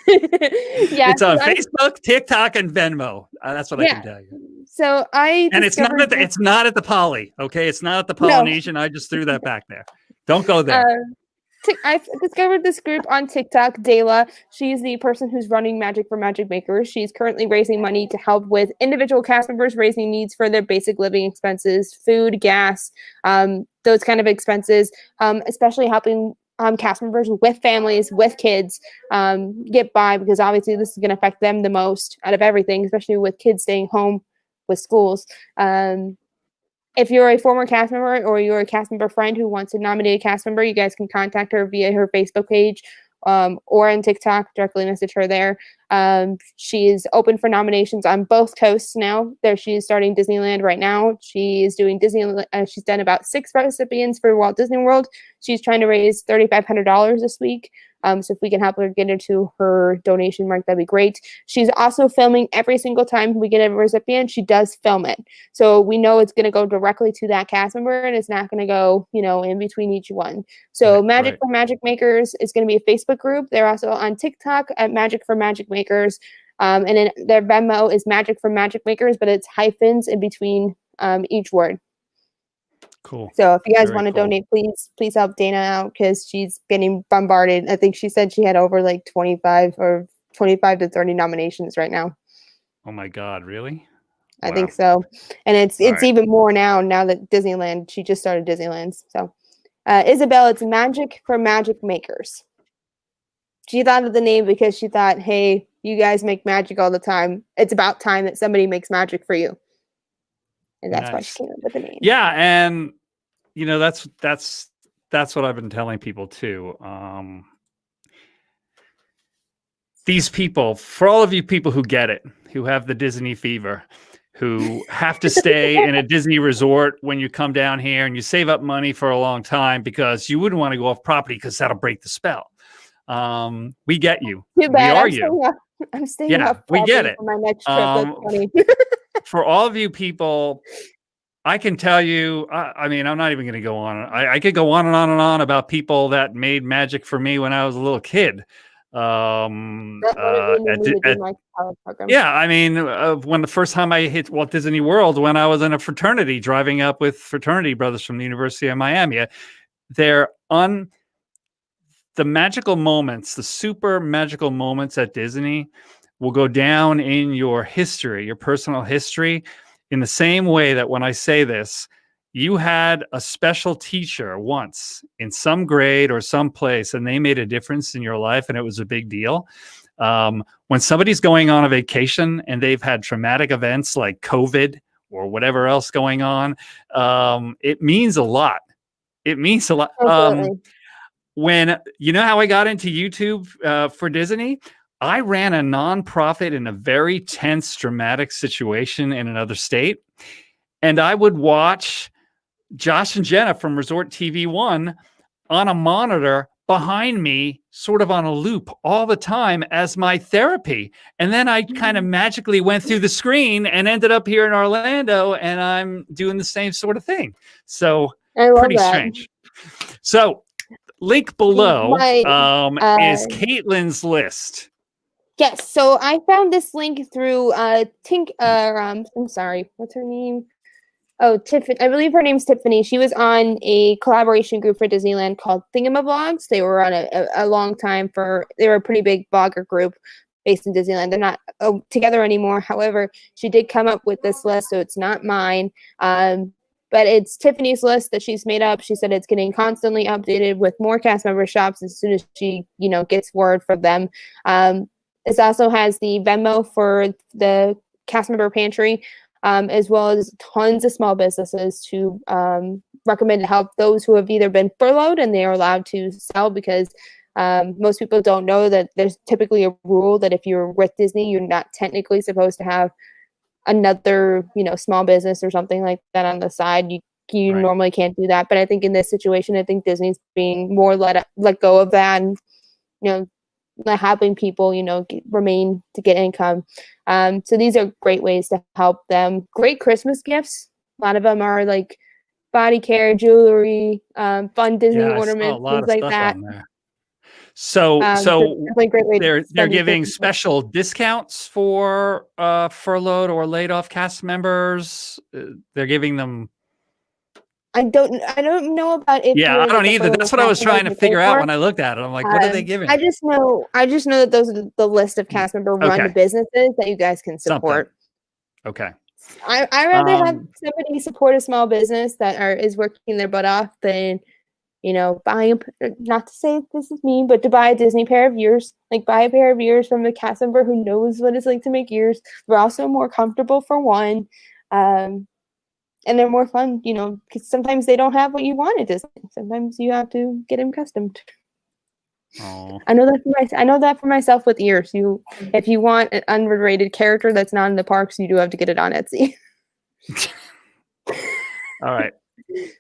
It's on Facebook, TikTok, and Venmo. That's what I can tell you. So it's not at the Poly. Okay, it's not at the Polynesian. No. I just threw that back there. Don't go there. I've discovered this group on TikTok, Dayla. She's the person who's running Magic for Magic Makers. She's currently raising money to help with individual cast members raising needs for their basic living expenses, food, gas, those kind of expenses, especially helping cast members with families, with kids, get by, because obviously this is going to affect them the most out of everything, especially with kids staying home with schools. If you're a former cast member or you're a cast member friend who wants to nominate a cast member, you guys can contact her via her Facebook page or on TikTok, directly message her there. She is open for nominations on both coasts now. She is starting Disneyland right now. She is doing Disneyland. She's done about 6 recipients for Walt Disney World. She's trying to raise $3,500 this week. So if we can help her get into her donation mark, that'd be great. She's also filming every single time we get a recipient. She does film it. So we know it's going to go directly to that cast member, and it's not going to go, in between each one. So Magic for Magic Makers is going to be a Facebook group. They're also on TikTok at Magic for Magic Makers. And then their Venmo is Magic for Magic Makers, but it's hyphens in between each word. Cool. So if you guys want to donate, please help Dana out, because she's getting bombarded. I think she said she had over like 25 to 30 nominations right now. Oh my God, really? I Wow. think so. And it's All right. even more now that Disneyland, she just started Disneyland. So Isabel, it's magic for magic makers. She thought of the name because she thought, hey, you guys make magic all the time. It's about time that somebody makes magic for you. And that's why she Nice. came up with the name. Yeah, and you know that's what I've been telling people too. These people, for all of you people who get it, who have the Disney fever, who have to stay in a Disney resort when you come down here and you save up money for a long time because you wouldn't want to go off property because that'll break the spell. We get you. Too bad. We are you. I'm staying up we get it. for my next trip. That's funny. For all of you people, I can tell you, I mean, I'm not even going to go on. I could go on and on and on about people that made magic for me when I was a little kid. That's what it made me do my college program. Yeah, I mean, when the first time I hit Walt Disney World, when I was in a fraternity, driving up with fraternity brothers from the University of Miami, the magical moments, the super magical moments at Disney will go down in your history, your personal history, in the same way that when I say this, you had a special teacher once in some grade or some place, and they made a difference in your life, and it was a big deal. When somebody's going on a vacation and they've had traumatic events like COVID or whatever else going on, it means a lot. It means a lot. When you know how I got into YouTube for Disney, I ran a nonprofit in a very tense, dramatic situation in another state, and I would watch Josh and Jenna from Resort TV 1 on a monitor behind me, sort of on a loop all the time as my therapy. And then I kind of magically went through the screen and ended up here in Orlando, and I'm doing the same sort of thing. So pretty strange. So link below is Caitlin's list. Yes. So I found this link through I'm sorry, what's her name? Oh, Tiffany. I believe her name's Tiffany. She was on a collaboration group for Disneyland called Thingamavlogs. They were on a long time they were a pretty big blogger group based in Disneyland. They're not together anymore. However, she did come up with this list, so it's not mine. But it's Tiffany's list that she's made up. She said it's getting constantly updated with more cast member shops as soon as she, gets word from them. This also has the Venmo for the cast member pantry. As well as tons of small businesses to recommend to help those who have either been furloughed and they are allowed to sell, because most people don't know that there's typically a rule that if you're with Disney, you're not technically supposed to have another, small business or something like that on the side. You Right. normally can't do that. But I think in this situation, I think Disney's being more let go of that, and, helping people, remain to get income. So these are great ways to help them. Great Christmas gifts. A lot of them are like body care, jewelry, fun Disney ornaments, things like that. So definitely a great way they're giving special discounts for furloughed or laid off cast members. They're giving them. I don't know about it. Yeah, I don't either. That's what I was trying to figure out when I looked at it. I'm like, what are they giving? I just know that those are the list of cast member run businesses that you guys can support. Okay. I rather have somebody support a small business that is working their butt off than, buying, not to say this is me, but to buy a Disney pair of ears. Like, buy a pair of ears from a cast member who knows what it's like to make ears. They're also more comfortable for one. And they're more fun, because sometimes they don't have what you want at Disney. Sometimes you have to get them customed. Oh. I know that for myself with ears. If you want an unrated character that's not in the parks, you do have to get it on Etsy. All right.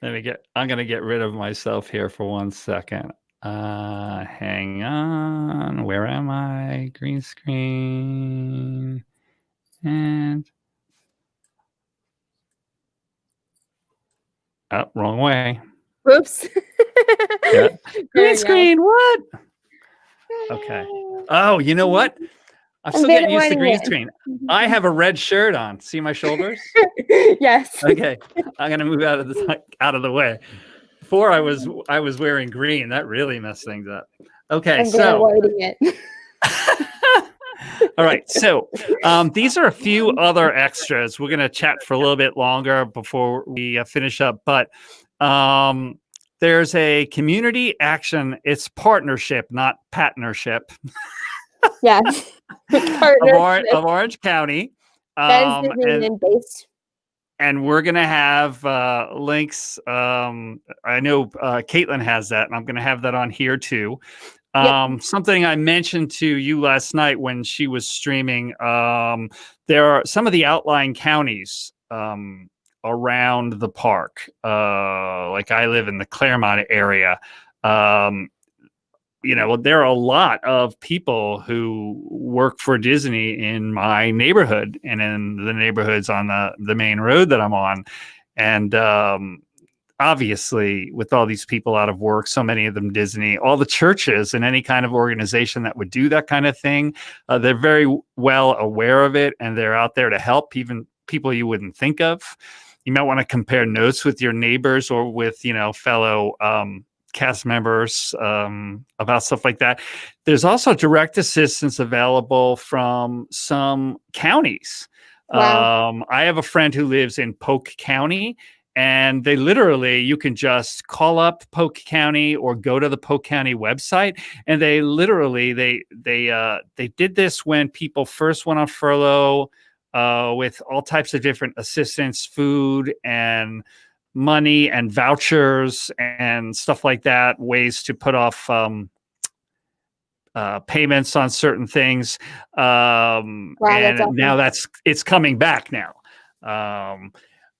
I'm going to get rid of myself here for 1 second. Hang on. Where am I? Green screen. And wrong way. Whoops. Yeah. Green screen. What? Okay. Oh, you know what? I'm still getting used to green screen. I have a red shirt on. See my shoulders? Yes. Okay. I'm gonna move out of the way. Before I was wearing green. That really messed things up. Okay, so whiting it. All right. So these are a few other extras. We're going to chat for a little bit longer before we finish up. But there's a community action. It's partnership, not partnership. Yes. of Orange County. That is Disneyland based. And we're going to have links. I know Caitlin has that, and I'm going to have that on here too. Something I mentioned to you last night when she was streaming, there are some of the outlying counties around the park. Like I live in the Claremont area. There are a lot of people who work for Disney in my neighborhood and in the neighborhoods on the main road that I'm on. And obviously, with all these people out of work, so many of them Disney, all the churches and any kind of organization that would do that kind of thing, they're very well aware of it, and they're out there to help even people you wouldn't think of. You might want to compare notes with your neighbors or with, fellow cast members about stuff like that. There's also direct assistance available from some counties. Wow. I have a friend who lives in Polk County, and they literally, you can just call up Polk County or go to the Polk County website, and they literally they did this when people first went on furlough with all types of different assistance, food and money and vouchers and stuff like that, ways to put off payments on certain things. And awesome. Now it's coming back now.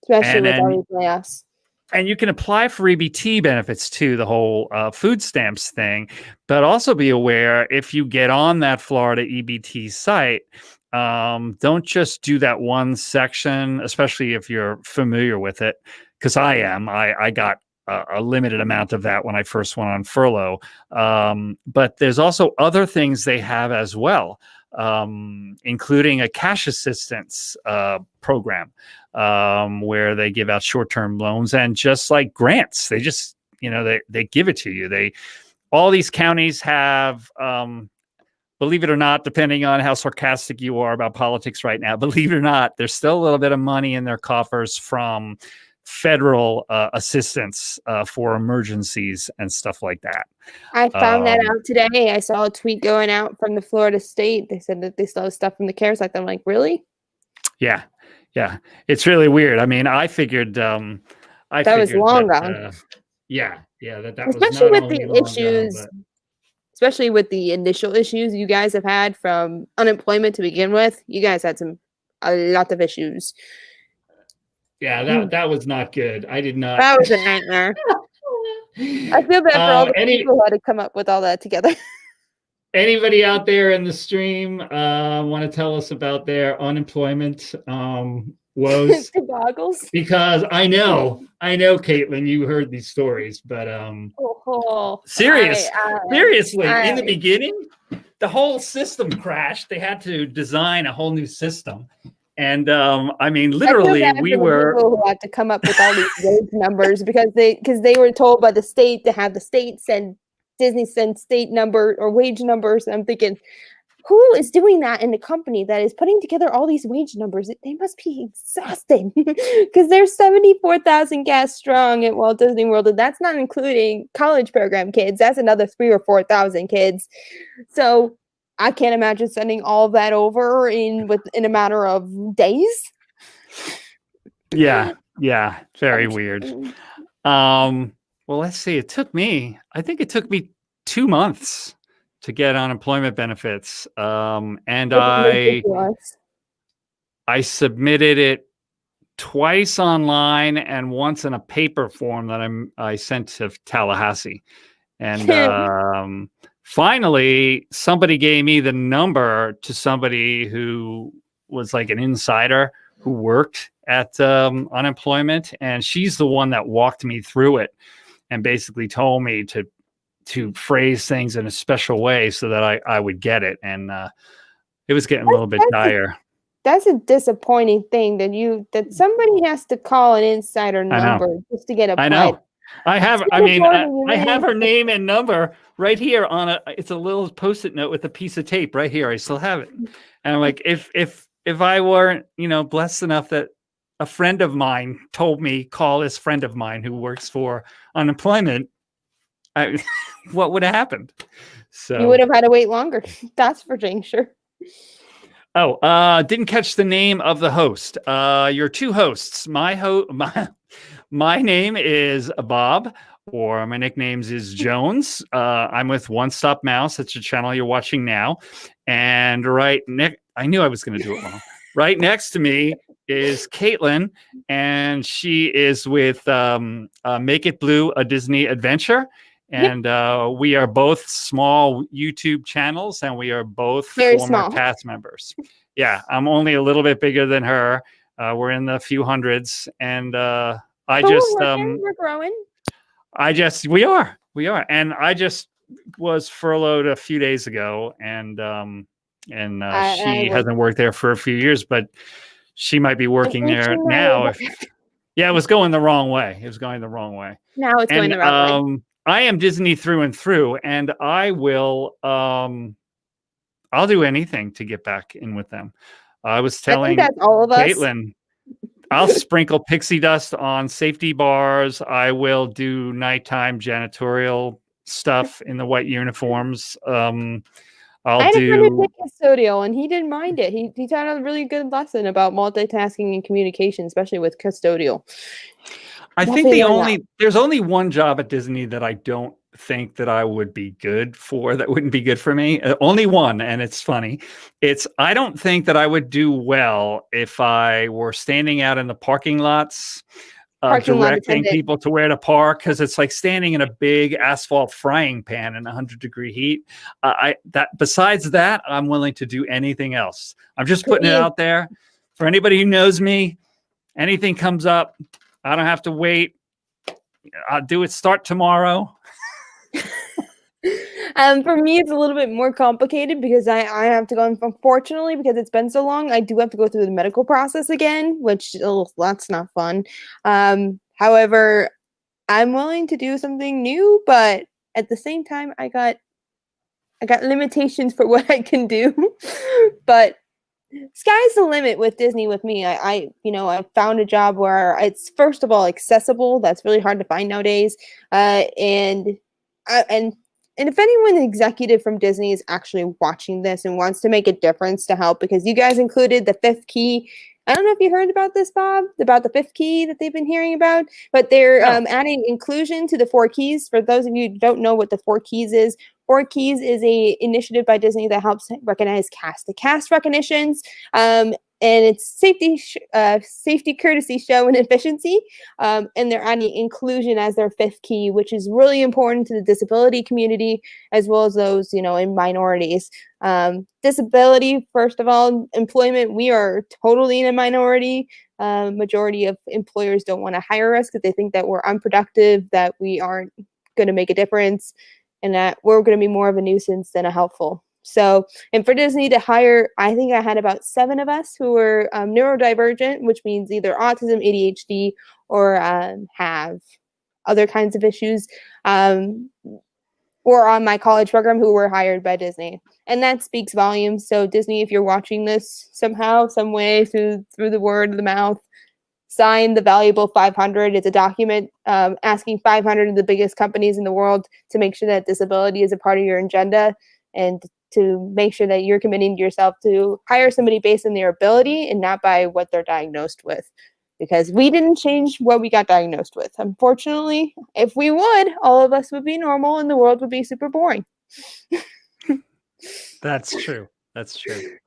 Especially with all these layoffs. And you can apply for EBT benefits too, the whole food stamps thing. But also be aware, if you get on that Florida EBT site, don't just do that one section, especially if you're familiar with it. Because I am. I got a limited amount of that when I first went on furlough. But there's also other things they have as well, including a cash assistance program where they give out short-term loans and just like grants. They just, they give it to you. All these counties have, believe it or not, depending on how sarcastic you are about politics right now, believe it or not, there's still a little bit of money in their coffers from federal assistance for emergencies and stuff like that. I found that out today. I saw a tweet going out from the Florida state. They said that they still have stuff from the CARES Act. I'm like, really? Yeah. It's really weird. I mean, I figured that was long gone. That especially was not with the issues. Gone, especially with the initial issues you guys have had from unemployment to begin with. You guys had a lot of issues. Yeah, that was not good. I did not. That was a nightmare. I feel bad for all the people who had to come up with all that together. Anybody out there in the stream want to tell us about their unemployment woes? Goggles. Because I know, Caitlin, you heard these stories, but seriously, in the beginning, the whole system crashed. They had to design a whole new system. And I mean, literally, we were people who had to come up with all these wage numbers because they were told by the state to have the state send Disney send state number or wage numbers. And I'm thinking, who is doing that in a company that is putting together all these wage numbers? They must be exhausting because there's 74,000 guests strong at Walt Disney World, and that's not including college program kids. That's another 3,000 or 4,000 kids. So I can't imagine sending all of that over in a matter of days. Yeah, very weird. Well, let's see. I think it took me 2 months to get unemployment benefits. And I submitted it twice online and once in a paper form that I sent to Tallahassee. And finally, somebody gave me the number to somebody who was like an insider who worked at unemployment. And she's the one that walked me through it and basically told me to phrase things in a special way so that I would get it. And it was getting a little bit dire. That's a disappointing thing that somebody has to call an insider number just to get applied. I know. I have. I So mean, important, I have really. her name and number right here on a. It's a little post-it note with a piece of tape right here. I still have it, and I'm like, if I weren't, blessed enough that a friend of mine told me call this friend of mine who works for unemployment, what would have happened? You would So, have had to wait longer. That's for dang sure. didn't catch the name of the host. Your two hosts. My name is Bob, or my nicknames is Jones. I'm with One Stop Mouse. That's your channel you're watching now. And I knew I was going to do it wrong. Right next to me is Caitlin, and she is with Make It Blue, a Disney adventure. Yep. And we are both small YouTube channels, and we are both Very former small. cast members. Yeah, I'm only a little bit bigger than her. We're in the few hundreds, and But we're growing. we are, and I just was furloughed a few days ago, and I she was hasn't worked there for a few years, but she might be working there reaching now. out. Yeah, it was going the wrong way. It was going the wrong way. Now it's going And the right way. I am Disney through and through, and I will I'll do anything to get back in with them. I was I think telling that's all of us. Caitlin, I'll sprinkle pixie dust on safety bars. I will do nighttime janitorial stuff in the white uniforms. I had a friend who did custodial, and he didn't mind it. He taught a really good lesson about multitasking and communication, especially with custodial. I think there's only one job at Disney that I don't think that I would be good for, that wouldn't be good for me. Only one, and it's funny. I don't think that I would do well if I were standing out in the parking lots, directing people to where to park, because it's like standing in a big asphalt frying pan in 100-degree heat. Besides that, I'm willing to do anything else. I'm just putting it out there for anybody who knows me. Anything comes up, I don't have to wait. I'll do it. Start tomorrow. For me, it's a little bit more complicated because I have to go. Unfortunately, because it's been so long, I do have to go through the medical process again, which that's not fun. However, I'm willing to do something new, but at the same time, I got limitations for what I can do. But sky's the limit with Disney with me. I found a job where it's, first of all, accessible. That's really hard to find nowadays. And if anyone executive from Disney is actually watching this and wants to make a difference to help, because you guys included the fifth key. I don't know if you heard about this, Bob, about the fifth key that they've been hearing about, but they're adding inclusion to the 4 keys. For those of you who don't know what the 4 keys is, 4 Keys is a initiative by Disney that helps recognize cast-to-cast recognitions, and it's safety, courtesy, show, and efficiency. And they're adding inclusion as their 5th key, which is really important to the disability community as well as those in minorities. Disability, first of all, employment, we are totally in a minority. Majority of employers don't want to hire us because they think that we're unproductive, that we aren't going to make a difference, and that we're going to be more of a nuisance than a helpful. So, and for Disney to hire, I think I had about 7 of us who were neurodivergent, which means either autism, ADHD, or have other kinds of issues, or on my college program who were hired by Disney. And that speaks volumes. So Disney, if you're watching this somehow, some way, through the word of the mouth, sign the valuable 500. It's a document asking 500 of the biggest companies in the world to make sure that disability is a part of your agenda, and to make sure that you're committing to yourself to hire somebody based on their ability and not by what they're diagnosed with. Because we didn't change what we got diagnosed with. Unfortunately, if we would, all of us would be normal and the world would be super boring. That's true. That's true.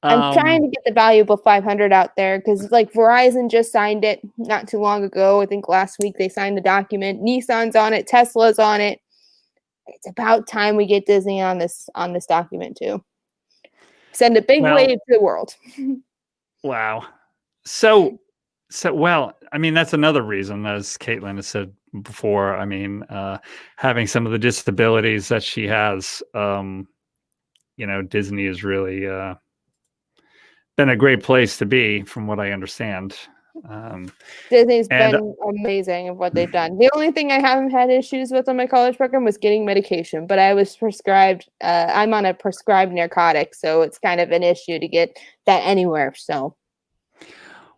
I'm trying to get the valuable 500 out there because, like, Verizon just signed it not too long ago. I think last week they signed the document. Nissan's on it. Tesla's on it. It's about time we get Disney on this document too. Send a big wave to the world. Wow. So well, I mean, that's another reason, as Caitlin has said before. I mean, having some of the disabilities that she has, Disney has really been a great place to be, from what I understand. Disney's And been amazing of what they've done. The only thing I haven't had issues with on my college program was getting medication, but I was prescribed. I'm on a prescribed narcotic, so it's kind of an issue to get that anywhere. So,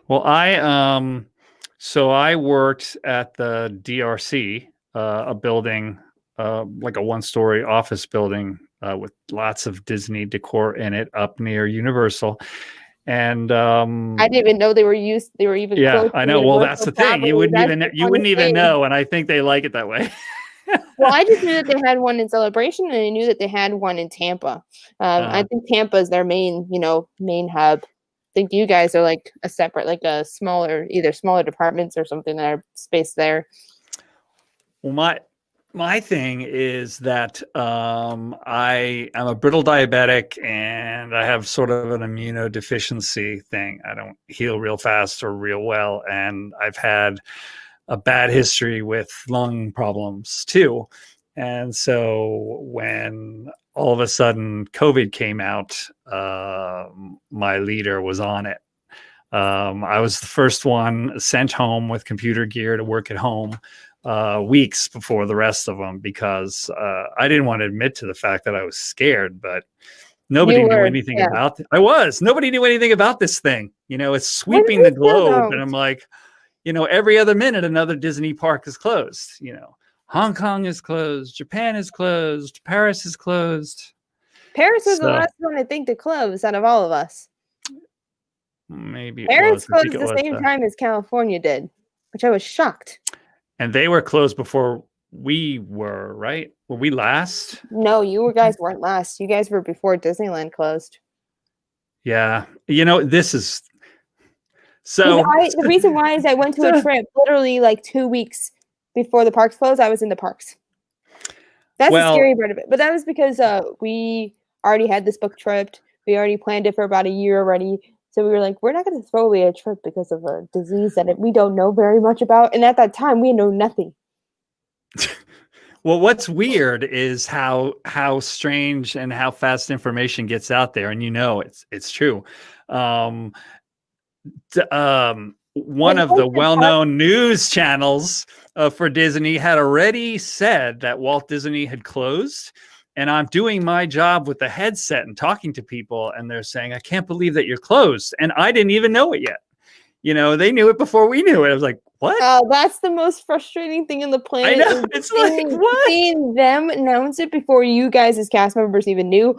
well, I worked at the DRC, a building, like a one-story office building with lots of Disney decor in it, up near Universal. And I didn't even know they were even yeah, close I to know. Well, that's Universal the thing. property. You wouldn't That's even the you funny wouldn't even thing. know, and I think they like it that way. Well, I just knew that they had one in Celebration, and I knew that they had one in Tampa. I think Tampa is their main hub. I think you guys are like a separate, like a either smaller departments or something that are spaced there. Well, my thing is that I am a brittle diabetic and I have sort of an immunodeficiency thing. I don't heal real fast or real well, and I've had a bad history with lung problems too. And so when all of a sudden COVID came out, my leader was on it. I was the first one sent home with computer gear to work at home weeks before the rest of them, because I didn't want to admit to the fact that I was scared, but nobody knew anything about it. Nobody knew anything about this thing. It's sweeping the globe. And I'm like, every other minute, another Disney park is closed. Hong Kong is closed. Japan is closed. Paris is closed. Paris was the last one I think to close out of all of us. Maybe Paris closed at the same time as California did, which I was shocked. And they were closed before we were, right? Were we last? No, you guys weren't last. You guys were before Disneyland closed. Yeah. This is... So the reason why is I went to a trip literally like 2 weeks before the parks closed. I was in the parks. That's the scary part of it. But that was because we already had this book trip. We already planned it for about a year already. So we were like, we're not going to throw away a trip because of a disease that we don't know very much about. And at that time, we know nothing. Well, what's weird is how strange and how fast information gets out there. And it's true. One of the well-known news channels for Disney had already said that Walt Disney had closed, and I'm doing my job with the headset and talking to people, and they're saying, I can't believe that you're closed. And I didn't even know it yet. They knew it before we knew it. I was like, what? Oh, that's the most frustrating thing on the planet. I know. It's like, what? Seeing them announce it before you guys as cast members even knew,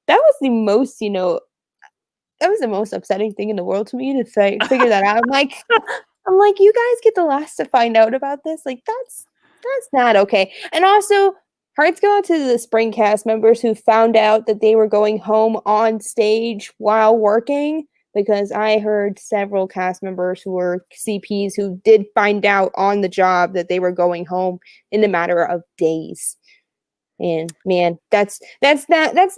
that was the most, that was the most upsetting thing in the world to me to figure that out. I'm like, you guys get the last to find out about this. Like, that's not okay. And also, hearts go out to the spring cast members who found out that they were going home on stage while working, because I heard several cast members who were CPs who did find out on the job that they were going home in a matter of days. And man, that's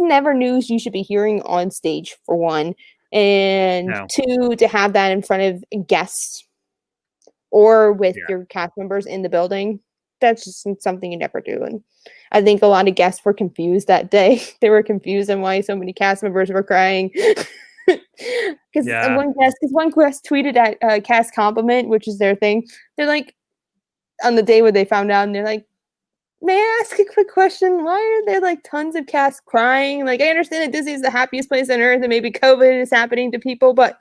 never news you should be hearing on stage, for one. And two, to have that in front of guests or with your cast members in the building, that's just something you never do. And I think a lot of guests were confused that day. They were confused on why so many cast members were crying. Because one guest tweeted at Cast Compliment, which is their thing. They're like, on the day where they found out, and they're like, may I ask a quick question? Why are there like tons of cast crying? Like, I understand that Disney is the happiest place on earth and maybe COVID is happening to people, but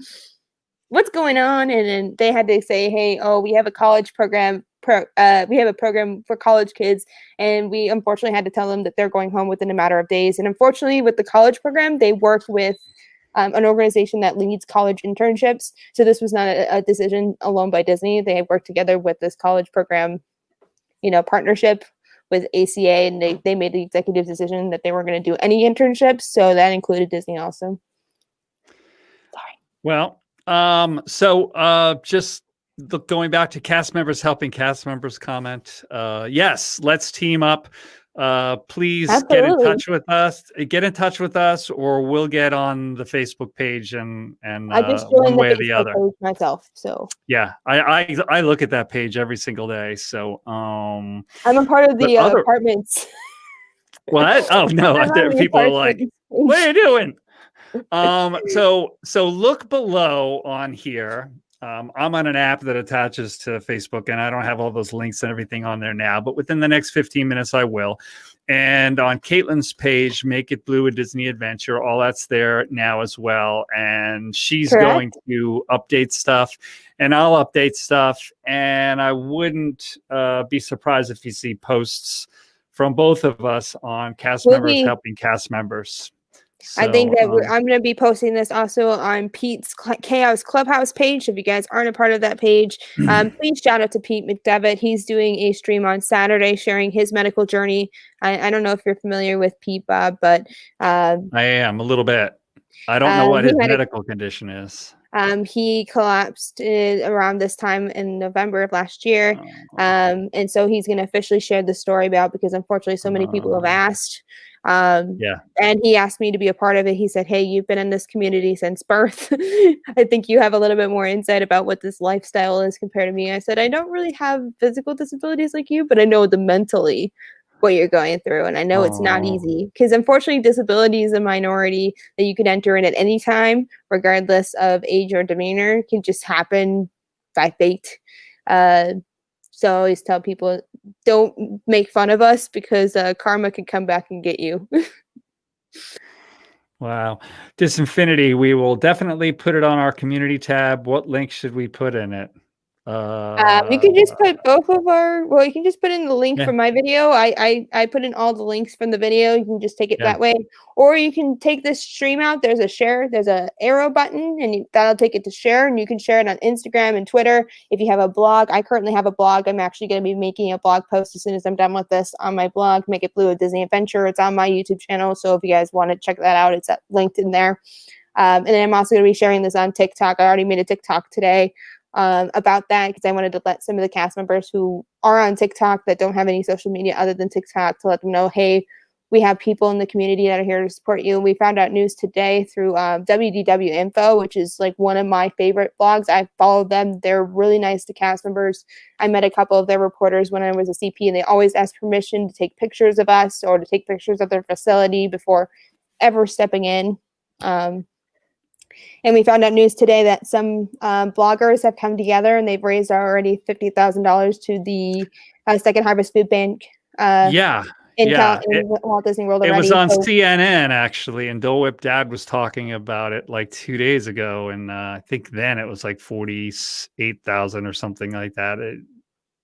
what's going on? And then they had to say, hey, we have a college program. We have a program for college kids, and we unfortunately had to tell them that they're going home within a matter of days. And unfortunately, with the college program, they work with an organization that leads college internships. So this was not a decision alone by Disney. They had worked together with this college program, partnership with ACA, and they made the executive decision that they weren't going to do any internships. So that included Disney also. Sorry. Well, just going back to cast members helping cast members comment. Yes, let's team up. Please get in touch with us, or we'll get on the Facebook page and I just joined one way the or the Facebook other page myself. So yeah, I look at that page every single day. So I'm a part of the apartments. What? Oh no, people are like, what are you doing? So look below on here. I'm on an app that attaches to Facebook, and I don't have all those links and everything on there now, but within the next 15 minutes, I will. And on Caitlin's page, Make It Blue, a Disney Adventure, all that's there now as well. And she's going to update stuff, and I'll update stuff. And I wouldn't be surprised if you see posts from both of us on cast members helping cast members. So, I think that I'm going to be posting this also on Pete's Chaos Clubhouse page. If you guys aren't a part of that page, please shout out to Pete McDevitt. He's doing a stream on Saturday sharing his medical journey. I don't know if you're familiar with Pete, Bob, but I am a little bit. I don't know what his medical condition is. He collapsed around this time in November of last year. And so he's going to officially share the story about, because unfortunately so many people have asked. And he asked me to be a part of it. He said, hey, you've been in this community since birth. I think you have a little bit more insight about what this lifestyle is compared to me. I said, I don't really have physical disabilities like you, but I know the mentally what you're going through. And I know it's not easy, because unfortunately disability is a minority that you can enter in at any time, regardless of age or demeanor. It can just happen by fate. So I always tell people, don't make fun of us, because karma can come back and get you. Wow. Disinfinity, we will definitely put it on our community tab. What link should we put in it? You can just put both of our, well, you can just put in the link from my video. I put in all the links from the video. You can just take it that way, or you can take this stream out. There's a share, there's a arrow button, and that'll take it to share, and you can share it on Instagram and Twitter. If you have a blog, I currently have a blog. I'm actually going to be making a blog post as soon as I'm done with this on my blog, Make It Blue, a Disney Adventure. It's on my YouTube channel, so if you guys want to check that out, it's linked in there. And then I'm also going to be sharing this on TikTok. I already made a TikTok today about that, because I wanted to let some of the cast members who are on TikTok that don't have any social media other than TikTok, to let them know, hey, we have people in the community that are here to support you. And we found out news today through WDW Info, which is like one of my favorite blogs. I followed them. They're really nice to cast members. I met a couple of their reporters when I was a CP, and they always ask permission to take pictures of us or to take pictures of their facility before ever stepping in. And we found out news today that some bloggers have come together, and they've raised already $50,000 to the Second Harvest Food Bank. In Walt Disney World already. It was on CNN, actually, and Dole Whip Dad was talking about it like 2 days ago, and I think then it was like 48,000 or something like that.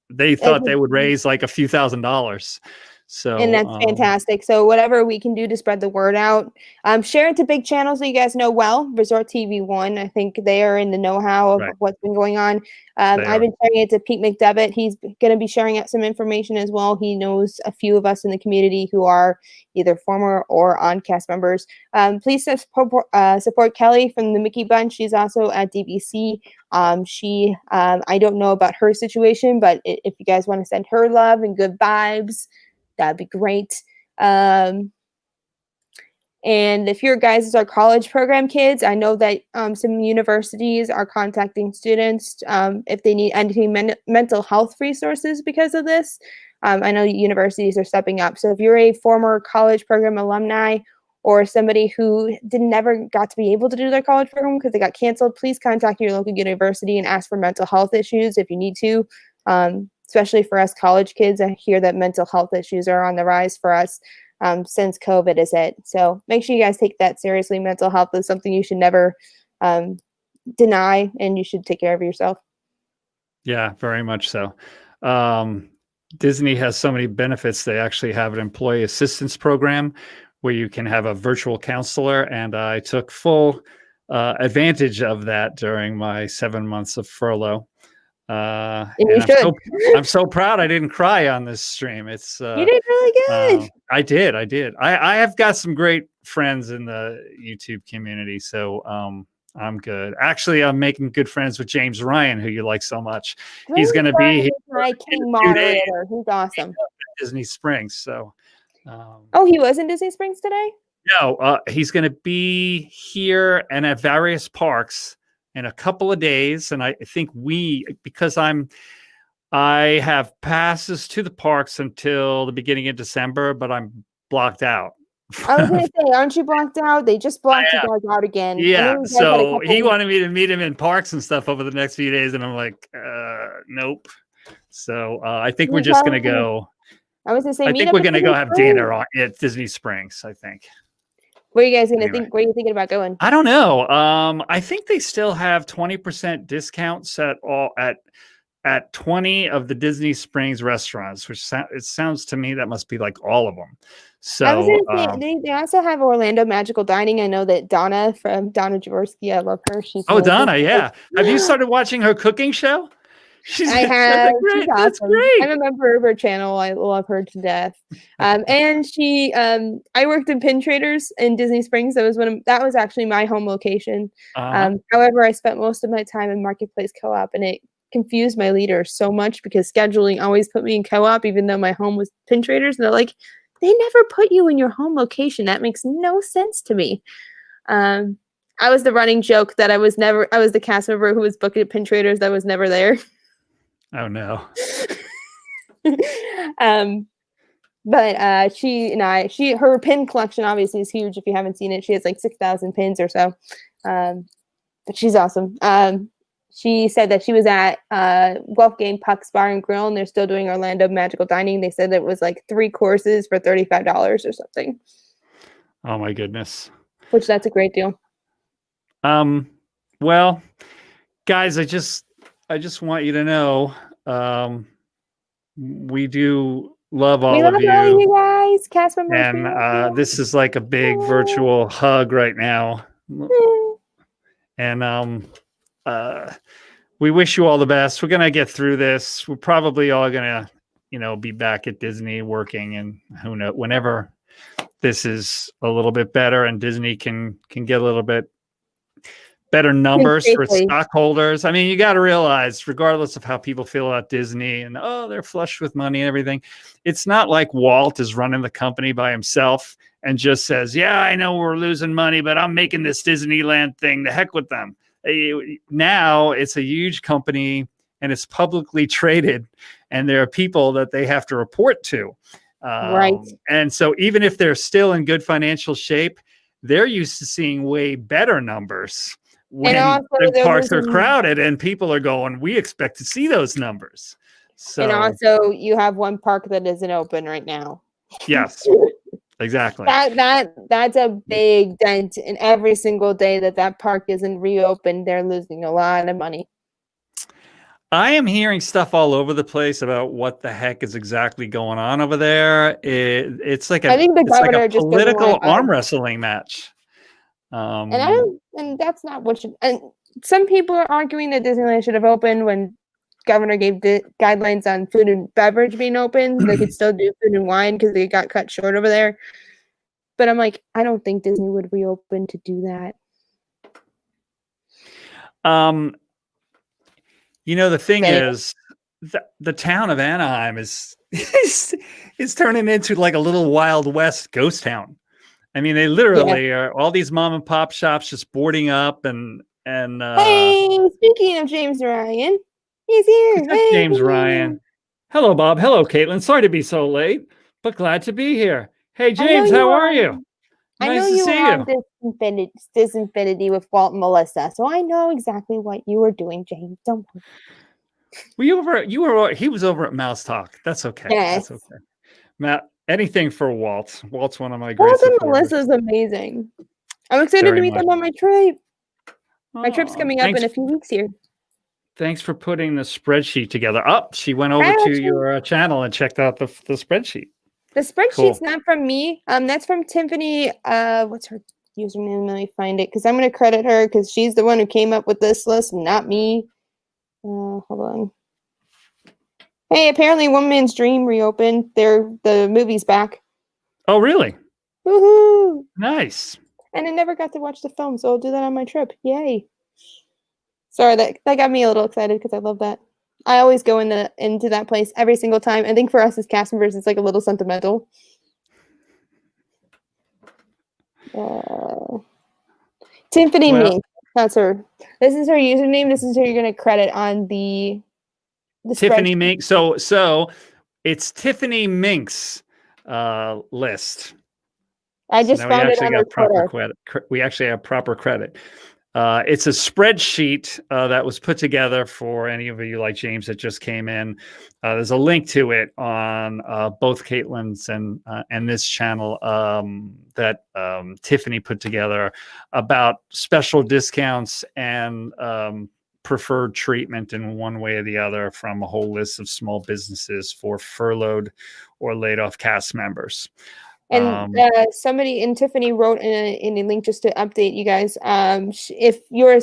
They thought they would raise like a few $1,000s. So, and that's fantastic. So whatever we can do to spread the word out, share it to big channels that you guys know well. Resort TV 1, I think they are in the know-how of what's been going on. I've been sharing it to Pete McDevitt. He's going to be sharing out some information as well. He knows a few of us in the community who are either former or on cast members. Please support Kelly from the Mickey Bunch. She's also at DBC. I don't know about her situation, but if you guys want to send her love and good vibes, that'd be great. And if your guys are college program kids, I know that some universities are contacting students if they need any mental health resources because of this. I know universities are stepping up. So if you're a former college program alumni, or somebody who never got to be able to do their college program because they got canceled, please contact your local university and ask for mental health issues if you need to. Especially for us college kids, I hear that mental health issues are on the rise for us since COVID is hit. So make sure you guys take that seriously. Mental health is something you should never deny, and you should take care of yourself. Yeah, very much so. Disney has so many benefits. They actually have an employee assistance program where you can have a virtual counselor, and I took full advantage of that during my 7 months of furlough. I'm so proud I didn't cry on this stream. You did really good. I did. I have got some great friends in the YouTube community, so I'm good. Actually, I'm making good friends with James Ryan, who you like so much. He's going to be my king moderator. He's awesome. Disney Springs. So, he was in Disney Springs today? No, he's going to be here and at various parks in a couple of days. And I think because I have passes to the parks until the beginning of December, but I'm blocked out. I was gonna say, aren't you blocked out? They just blocked you guys out again. I know Yeah, you guys had a so couple he weeks. wanted me to meet him in parks and stuff over the next few days, and I'm like, nope. So I think we're just gonna go. I was gonna say, I meet think up we're at gonna Disney go have Springs. dinner at Disney Springs. I think. Where are you guys gonna Anyway. think? Where are you thinking about going? I don't know. I think they still have 20% discounts at 20 of the Disney Springs restaurants, which it sounds to me that must be like all of them. I was So, gonna say they also have Orlando Magical Dining. I know that Donna from Donna Jaworski, I love her. She's oh, really Donna, good. yeah. Have you started watching her cooking show? I That's have. She's great. That's awesome. I'm great. a member of her channel. I love her to death. And she, I worked in Pin Traders in Disney Springs. That was actually my home location. However, I spent most of my time in Marketplace Co-op, and it confused my leader so much because scheduling always put me in co-op, even though my home was Pin Traders. And they're like, they never put you in your home location. That makes no sense to me. I was the running joke that I was the cast member who was booked at Pin Traders that was never there. Oh no. But her pin collection obviously is huge. If you haven't seen it, she has like 6,000 pins or so. But she's awesome. She said that she was at Wolfgang Puck's Bar and Grill, and they're still doing Orlando Magical Dining. They said it was like 3 courses for $35 or something. Oh my goodness. Which that's a great deal. Well, guys, I just want you to know, we do love all of you. All you guys, cast members. And this is like a big virtual hug right now. And we wish you all the best. We're gonna get through this. We're probably all gonna, be back at Disney working, and who knows, whenever this is a little bit better and Disney can get a little bit better numbers for its stockholders. I mean, you got to realize, regardless of how people feel about Disney and, they're flush with money and everything, it's not like Walt is running the company by himself and just says, yeah, I know we're losing money, but I'm making this Disneyland thing. The heck with them. Now it's a huge company and it's publicly traded, and there are people that they have to report to. Right. And so even if they're still in good financial shape, they're used to seeing way better numbers when the parks are crowded and people are going, we expect to see those numbers. So, and also you have one park that isn't open right now. Yes, exactly. That's a big dent in every single day that park isn't reopened. They're losing a lot of money. I am hearing stuff all over the place about what the heck is exactly going on over there. It's like a political arm wrestling match. And that's not what and some people are arguing that Disneyland should have opened when governor gave guidelines on food and beverage being open. They could still do food and wine because they got cut short over there. But I'm like, I don't think Disney would reopen to do that. The thing is, the town of Anaheim is turning into like a little Wild West ghost town. I mean, they literally are all these mom and pop shops just boarding up and hey, speaking of James Ryan, he's here. Hey. James Ryan. Hello, Bob. Hello, Caitlin. Sorry to be so late, but glad to be here. Hey, James, how are you? Nice to see you. This infinity with Walt and Melissa, so I know exactly what you were doing, James. Don't worry. He was over at Mouse Talk. That's okay. Yes. That's okay. Matt, anything for Walt. Walt's one of my great Walt and supporters. Melissa's amazing. I'm excited to meet them on my trip. My trip's coming up in a few weeks here. Thanks for putting the spreadsheet together. She went over to your channel and checked out the spreadsheet. The spreadsheet's not from me. That's from Tiffany. What's her username? Let me find it because I'm going to credit her because she's the one who came up with this list, not me. Hold on. Hey, apparently One Man's Dream reopened. The movie's back. Oh, really? Woohoo! Nice. And I never got to watch the film, so I'll do that on my trip. Yay! Sorry, that got me a little excited because I love that. I always go into that place every single time. I think for us as cast members, it's like a little sentimental. Tiffany Mink. That's her. This is her username. This is who you're going to credit on the Tiffany Mink. So it's Tiffany Mink's list. I So just now we found it actually on their got proper Twitter. credit. We actually have proper credit. It's a spreadsheet that was put together for any of you like James that just came in. There's a link to it on both Caitlin's and this channel that Tiffany put together about special discounts and preferred treatment in one way or the other from a whole list of small businesses for furloughed or laid off cast members. And somebody and Tiffany wrote in a link just to update you guys. If you're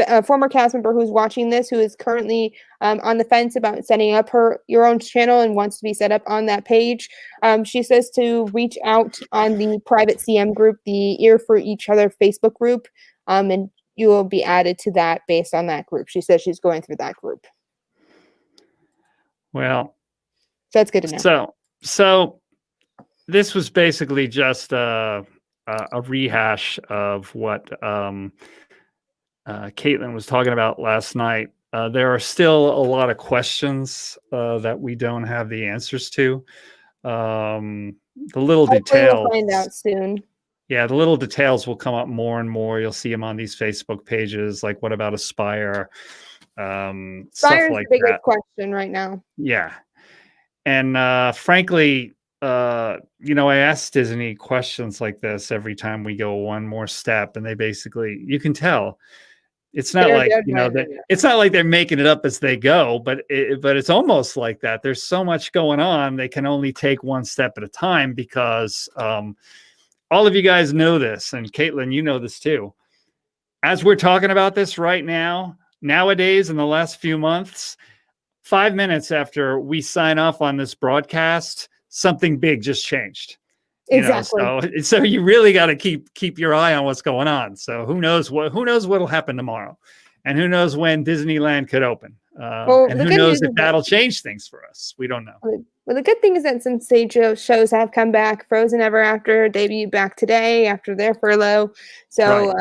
a former cast member who's watching this, who is currently on the fence about setting up your own channel and wants to be set up on that page, she says to reach out on the private CM group, the Ear for Each Other Facebook group, and you will be added to that based on that group. She says she's going through that group. Well, so that's good to know. So this was basically just a rehash of what Caitlin was talking about last night. There are still a lot of questions that we don't have the answers to. The little details. We'll find out soon. Yeah, the little details will come up more and more. You'll see them on these Facebook pages. Like, what about Aspire? Aspire's stuff like the biggest that. question right now. Yeah, and frankly, I ask Disney questions like this every time we go one more step, and they basically, you can tell, it's not it's not like they're making it up as they go, but it's almost like that. There's so much going on, they can only take one step at a time because all of you guys know this, and Caitlin, you know this too. As we're talking about this right now, nowadays in the last few months, 5 minutes after we sign off on this broadcast, something big just changed. Exactly. So you really got to keep your eye on what's going on. So who knows what'll happen tomorrow, and who knows when Disneyland could open, and who knows if that'll change things for us. We don't know. Well, the good thing is that since stage shows have come back, Frozen Ever After debuted back today after their furlough. So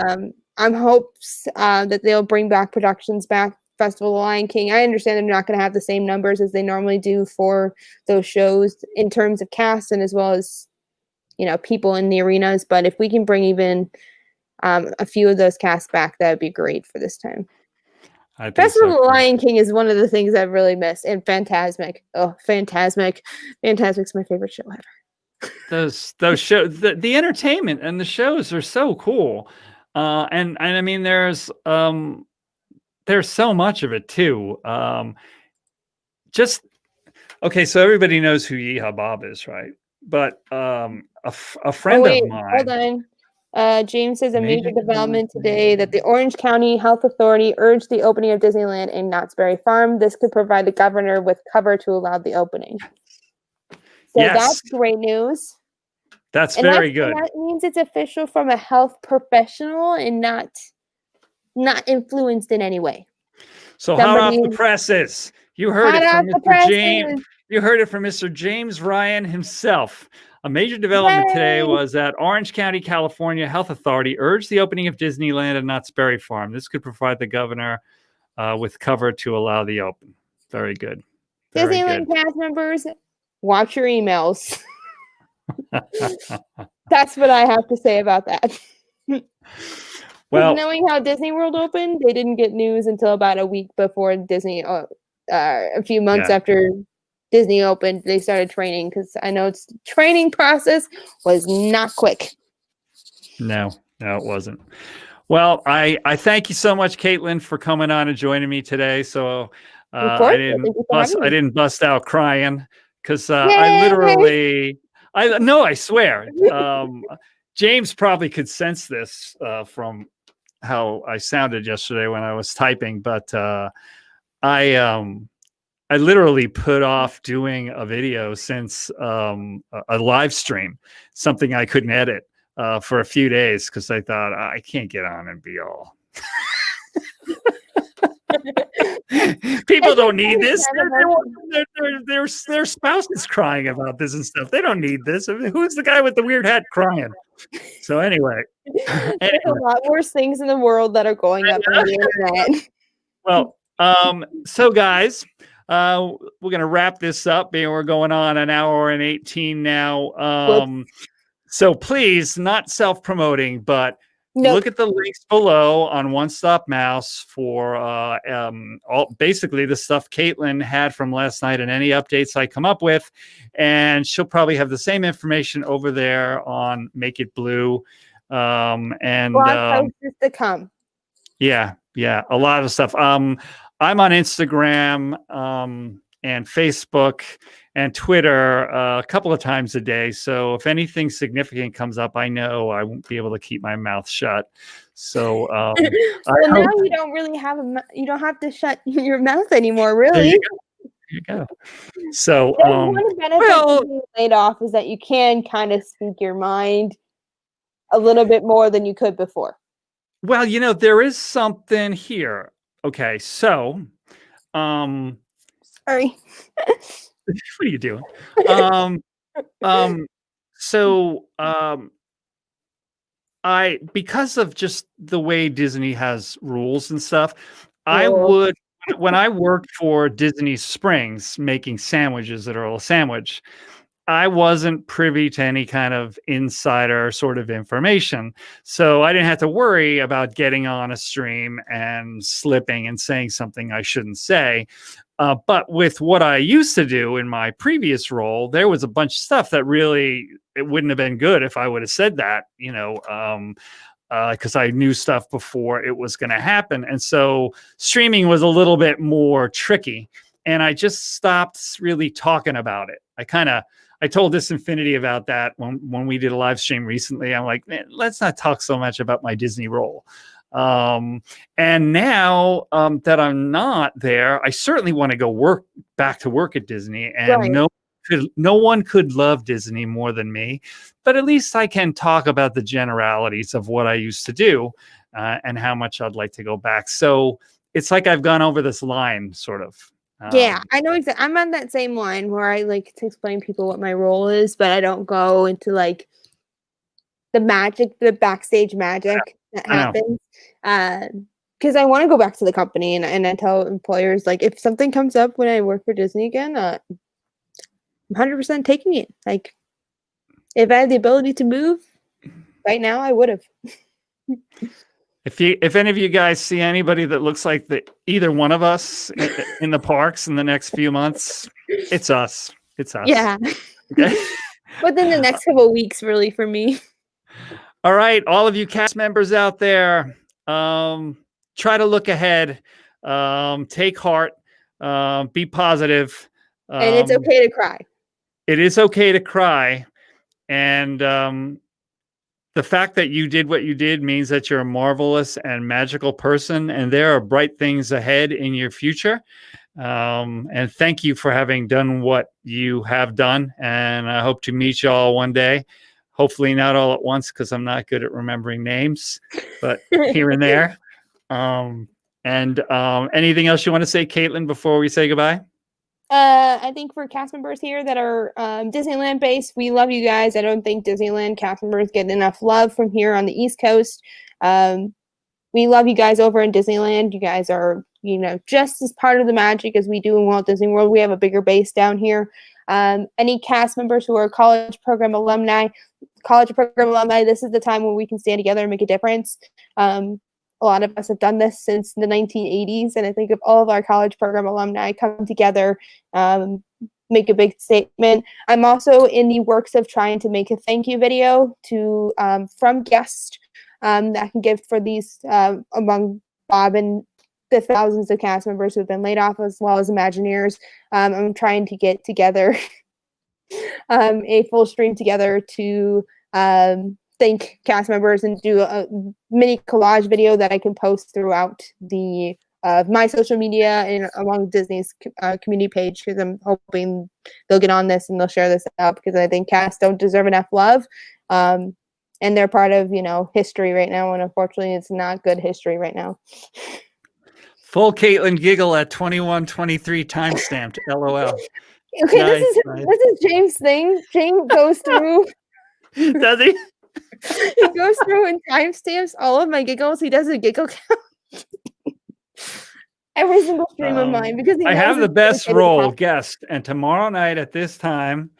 I'm hopes that they'll bring back productions back. Festival of the Lion King. I understand they're not going to have the same numbers as they normally do for those shows in terms of cast and as well as, people in the arenas. But if we can bring even a few of those casts back, that would be great for this time. Festival of the Lion King is one of the things I've really missed. And Fantasmic. Oh, Fantasmic. Fantasmic's my favorite show ever. Those shows, the entertainment and the shows are so cool. And I mean, there's so much of it too. Okay, so everybody knows who Yeehaw Bob is, right? But a friend of mine. Hold on. James says a major development today that the Orange County Health Authority urged the opening of Disneyland in Knott's Berry Farm. This could provide the governor with cover to allow the opening. So that's great news. That's very good. That means it's official from a health professional and not influenced in any way. So hot off the presses. You heard it from Mr. James. You heard it from Mr. James Ryan himself. A major development today was that Orange County, California Health Authority urged the opening of Disneyland at Knott's Berry Farm. This could provide the governor with cover to allow the open. Very good. Disneyland cast members, watch your emails. That's what I have to say about that. Well, knowing how Disney World opened, they didn't get news until about a week before Disney, a few months after Disney opened, they started training, because I know its training process was not quick. No, it wasn't. Well, I thank you so much, Caitlin, for coming on and joining me today. So I didn't bust out crying because I swear. James probably could sense this from how I sounded yesterday when I was typing, but I literally put off doing a video since a live stream, something I couldn't edit for a few days because I thought I can't get on and be all. People don't need this. Their spouse is crying about this and stuff. They don't need this. I mean, who's the guy with the weird hat crying? So anyway, there's a lot worse things in the world that are going up on the internet. Well, so guys, we're gonna wrap this up. We're going on an hour and 18 now. So please, not self-promoting, but Nope. look at the links below on One Stop Mouse for basically the stuff Caitlin had from last night and any updates I come up with. And she'll probably have the same information over there on Make It Blue. Blog posts to come. Yeah, a lot of stuff. I'm on Instagram and Facebook and Twitter a couple of times a day. So if anything significant comes up, I know I won't be able to keep my mouth shut. So well, now you don't really have you don't have to shut your mouth anymore, really. There you go. So one benefit of being laid off is that you can kind of speak your mind a little bit more than you could before. Well, there is something here. Okay, so sorry. What are you doing? Because of just the way Disney has rules and stuff, I would, when I worked for Disney Springs making sandwiches at Earl Sandwich, I wasn't privy to any kind of insider sort of information. So I didn't have to worry about getting on a stream and slipping and saying something I shouldn't say. But with what I used to do in my previous role, there was a bunch of stuff that really, it wouldn't have been good if I would have said that, because I knew stuff before it was going to happen. And so streaming was a little bit more tricky. And I just stopped really talking about it. I told Disinfinity about that when we did a live stream recently. I'm like, man, let's not talk so much about my Disney role. And now that I'm not there, I certainly want to go back to work at Disney. And no one could love Disney more than me. But at least I can talk about the generalities of what I used to do and how much I'd like to go back. So it's like I've gone over this line, sort of. Yeah, I know exactly. I'm on that same line where I like to explain to people what my role is, but I don't go into like the backstage magic that happens. Because I want to go back to the company and I tell employers, like, if something comes up when I work for Disney again, I'm 100% taking it. Like, if I had the ability to move right now, I would have. If any of you guys see anybody that looks like either one of us in the parks in the next few months, it's us. It's us. Yeah. Okay. Within the next couple of weeks, really, for me. All right, all of you cast members out there, try to look ahead, take heart, be positive. And it's okay to cry. It is okay to cry. And the fact that you did what you did means that you're a marvelous and magical person, and there are bright things ahead in your future. And thank you for having done what you have done. And I hope to meet you all one day. Hopefully not all at once, because I'm not good at remembering names, but here and there. Anything else you want to say, Caitlin, before we say goodbye? I think for cast members here that are Disneyland based, we love you guys. I don't think Disneyland cast members get enough love from here on the East Coast. We love you guys over in Disneyland. You guys are, just as part of the magic as we do in Walt Disney World. We have a bigger base down here. Any cast members who are college program alumni, this is the time where we can stand together and make a difference. A lot of us have done this since the 1980s, and I think if all of our college program alumni come together, make a big statement. I'm also in the works of trying to make a thank you video from guests that I can give for these among Bob and the thousands of cast members who have been laid off, as well as Imagineers. I'm trying to get together a full stream together to thank cast members and do a mini collage video that I can post throughout the my social media and along Disney's community page, because I'm hoping they'll get on this and they'll share this out, because I think cast don't deserve enough love. And they're part of, history right now, and unfortunately it's not good history right now. Full Caitlin giggle at 21:23 timestamped. LOL. Okay, nice, this is James' thing. James goes through. Does he? He goes through and timestamps all of my giggles. He does a giggle count. Every single stream of mine, because I have the best role guest, and tomorrow night at this time,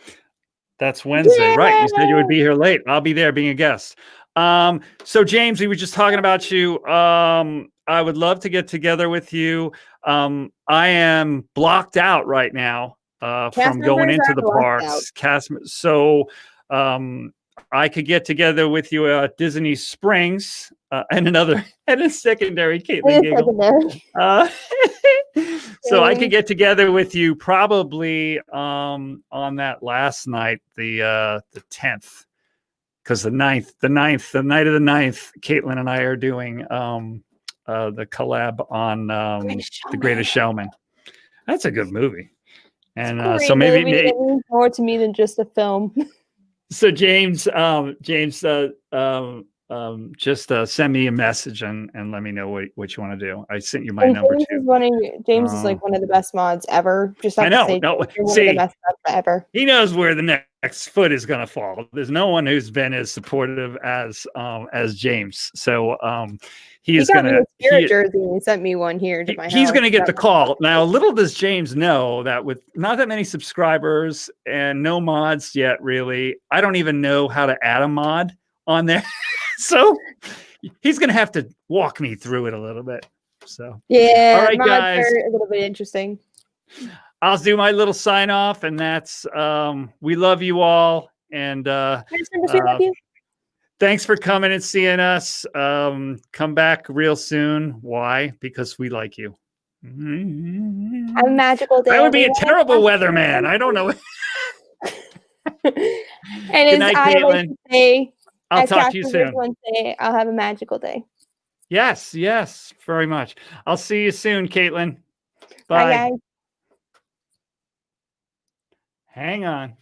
That's Wednesday, right? You said you would Yay! be here late. I'll be there being a guest. So James, we were just talking about you. I would love to get together with you. I am blocked out right now Cast from going members into are the blocked out. parks. So I could get together with you at Disney Springs and a secondary Caitlin It is giggle. secondary. So I could get together with you probably on that last night, the 10th, because the night of the 9th, Caitlin and I are doing the collab on The Greatest Showman. That's a good movie. And so maybe that means more to me than just a film. So James, just send me a message and let me know what you want to do. I sent you my number too. James is like one of the best mods ever. Just have I know. to say, No, one of see, the best mods ever. he knows where the next foot is going to fall. There's no one who's been as supportive as James. So he's going to jersey and he sent me one here to my house. He's going to get the call. Now, little does James know that with not that many subscribers and no mods yet, really, I don't even know how to add a mod on there. So he's going to have to walk me through it a little bit. So, yeah, all right, guys, are a little bit interesting. I'll do my little sign off, and that's we love you all. And thanks for coming and seeing us. Come back real soon. Why? Because we like you. Have a magical day. I would be a terrible weatherman. I don't know. And good night, Caitlin. Like to say, I'll talk to you soon. I'll have a magical day. Yes, very much. I'll see you soon, Caitlin. Bye. Bye, guys. Hang on.